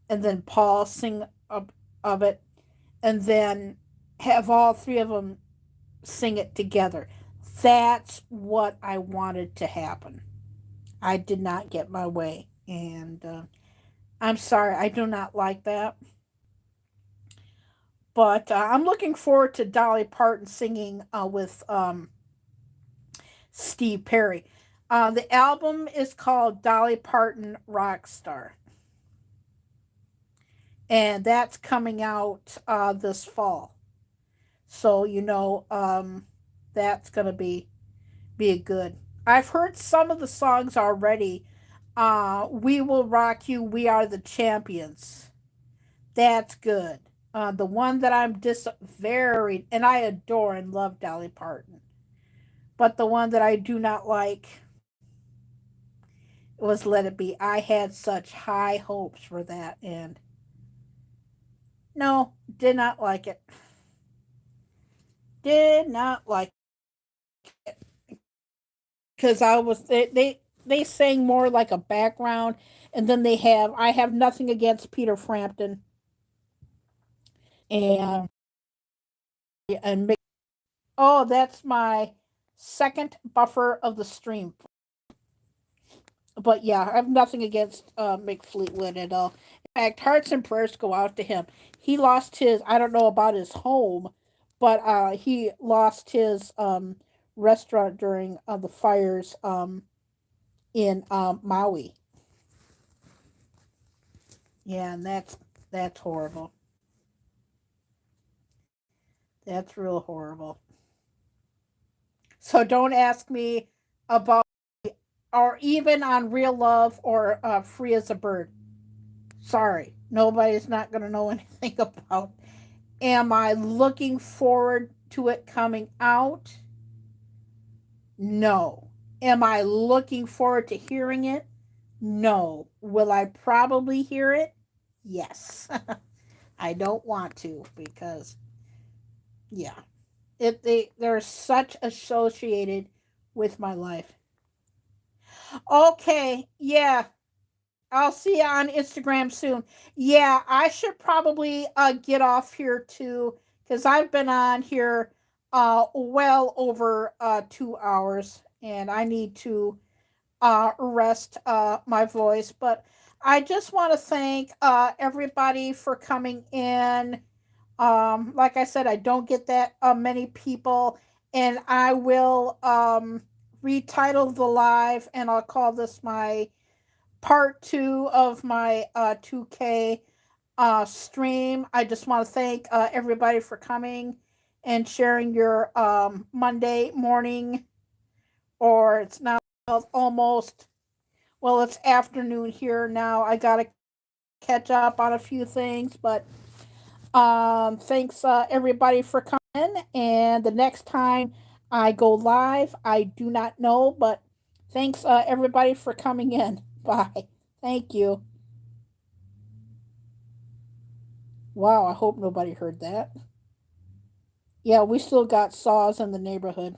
and then Paul sing of it, and then have all three of them sing it together. That's what I wanted to happen. I did not get my way, and I'm sorry, I do not like that. But I'm looking forward to Dolly Parton singing with Steve Perry. The album is called Dolly Parton Rockstar, and that's coming out this fall. So that's gonna be good. I've heard some of the songs already. We Will Rock You, We Are the Champions. That's good. The one that I'm very, and I adore and love Dolly Parton. But the one that I do not like was Let It Be. I had such high hopes for that, and no, did not like it. Did not like it because they sang more like a background, and then I have nothing against Peter Frampton and and oh, that's my second buffer of the stream. But yeah, I have nothing against Mick Fleetwood at all. In fact, hearts and prayers go out to him. He lost his, I don't know about his home, but he lost his restaurant during the fires in Maui. Yeah, and that's horrible. That's real horrible. So don't ask me. about, or even on Real Love or Free as a Bird. Sorry, nobody's not going to know anything about. Am I looking forward to it coming out? No. Am I looking forward to hearing it? No. Will I probably hear it? Yes. I don't want to because, yeah, they're such associated with my life. Okay, yeah, I'll see you on Instagram soon. Yeah, I should probably get off here too because I've been on here well over 2 hours and I need to rest my voice. But I just want to thank everybody for coming in. Like I said, I don't get that many people, and I will retitle the live, and I'll call this my part two of my 2K stream. I just want to thank everybody for coming and sharing your Monday morning, or it's now almost, well, it's afternoon here now. I got to catch up on a few things, but thanks everybody for coming. And the next time I go live, I do not know, but thanks everybody for coming in. Bye. Thank you. Wow, I hope nobody heard that. Yeah, we still got saws in the neighborhood.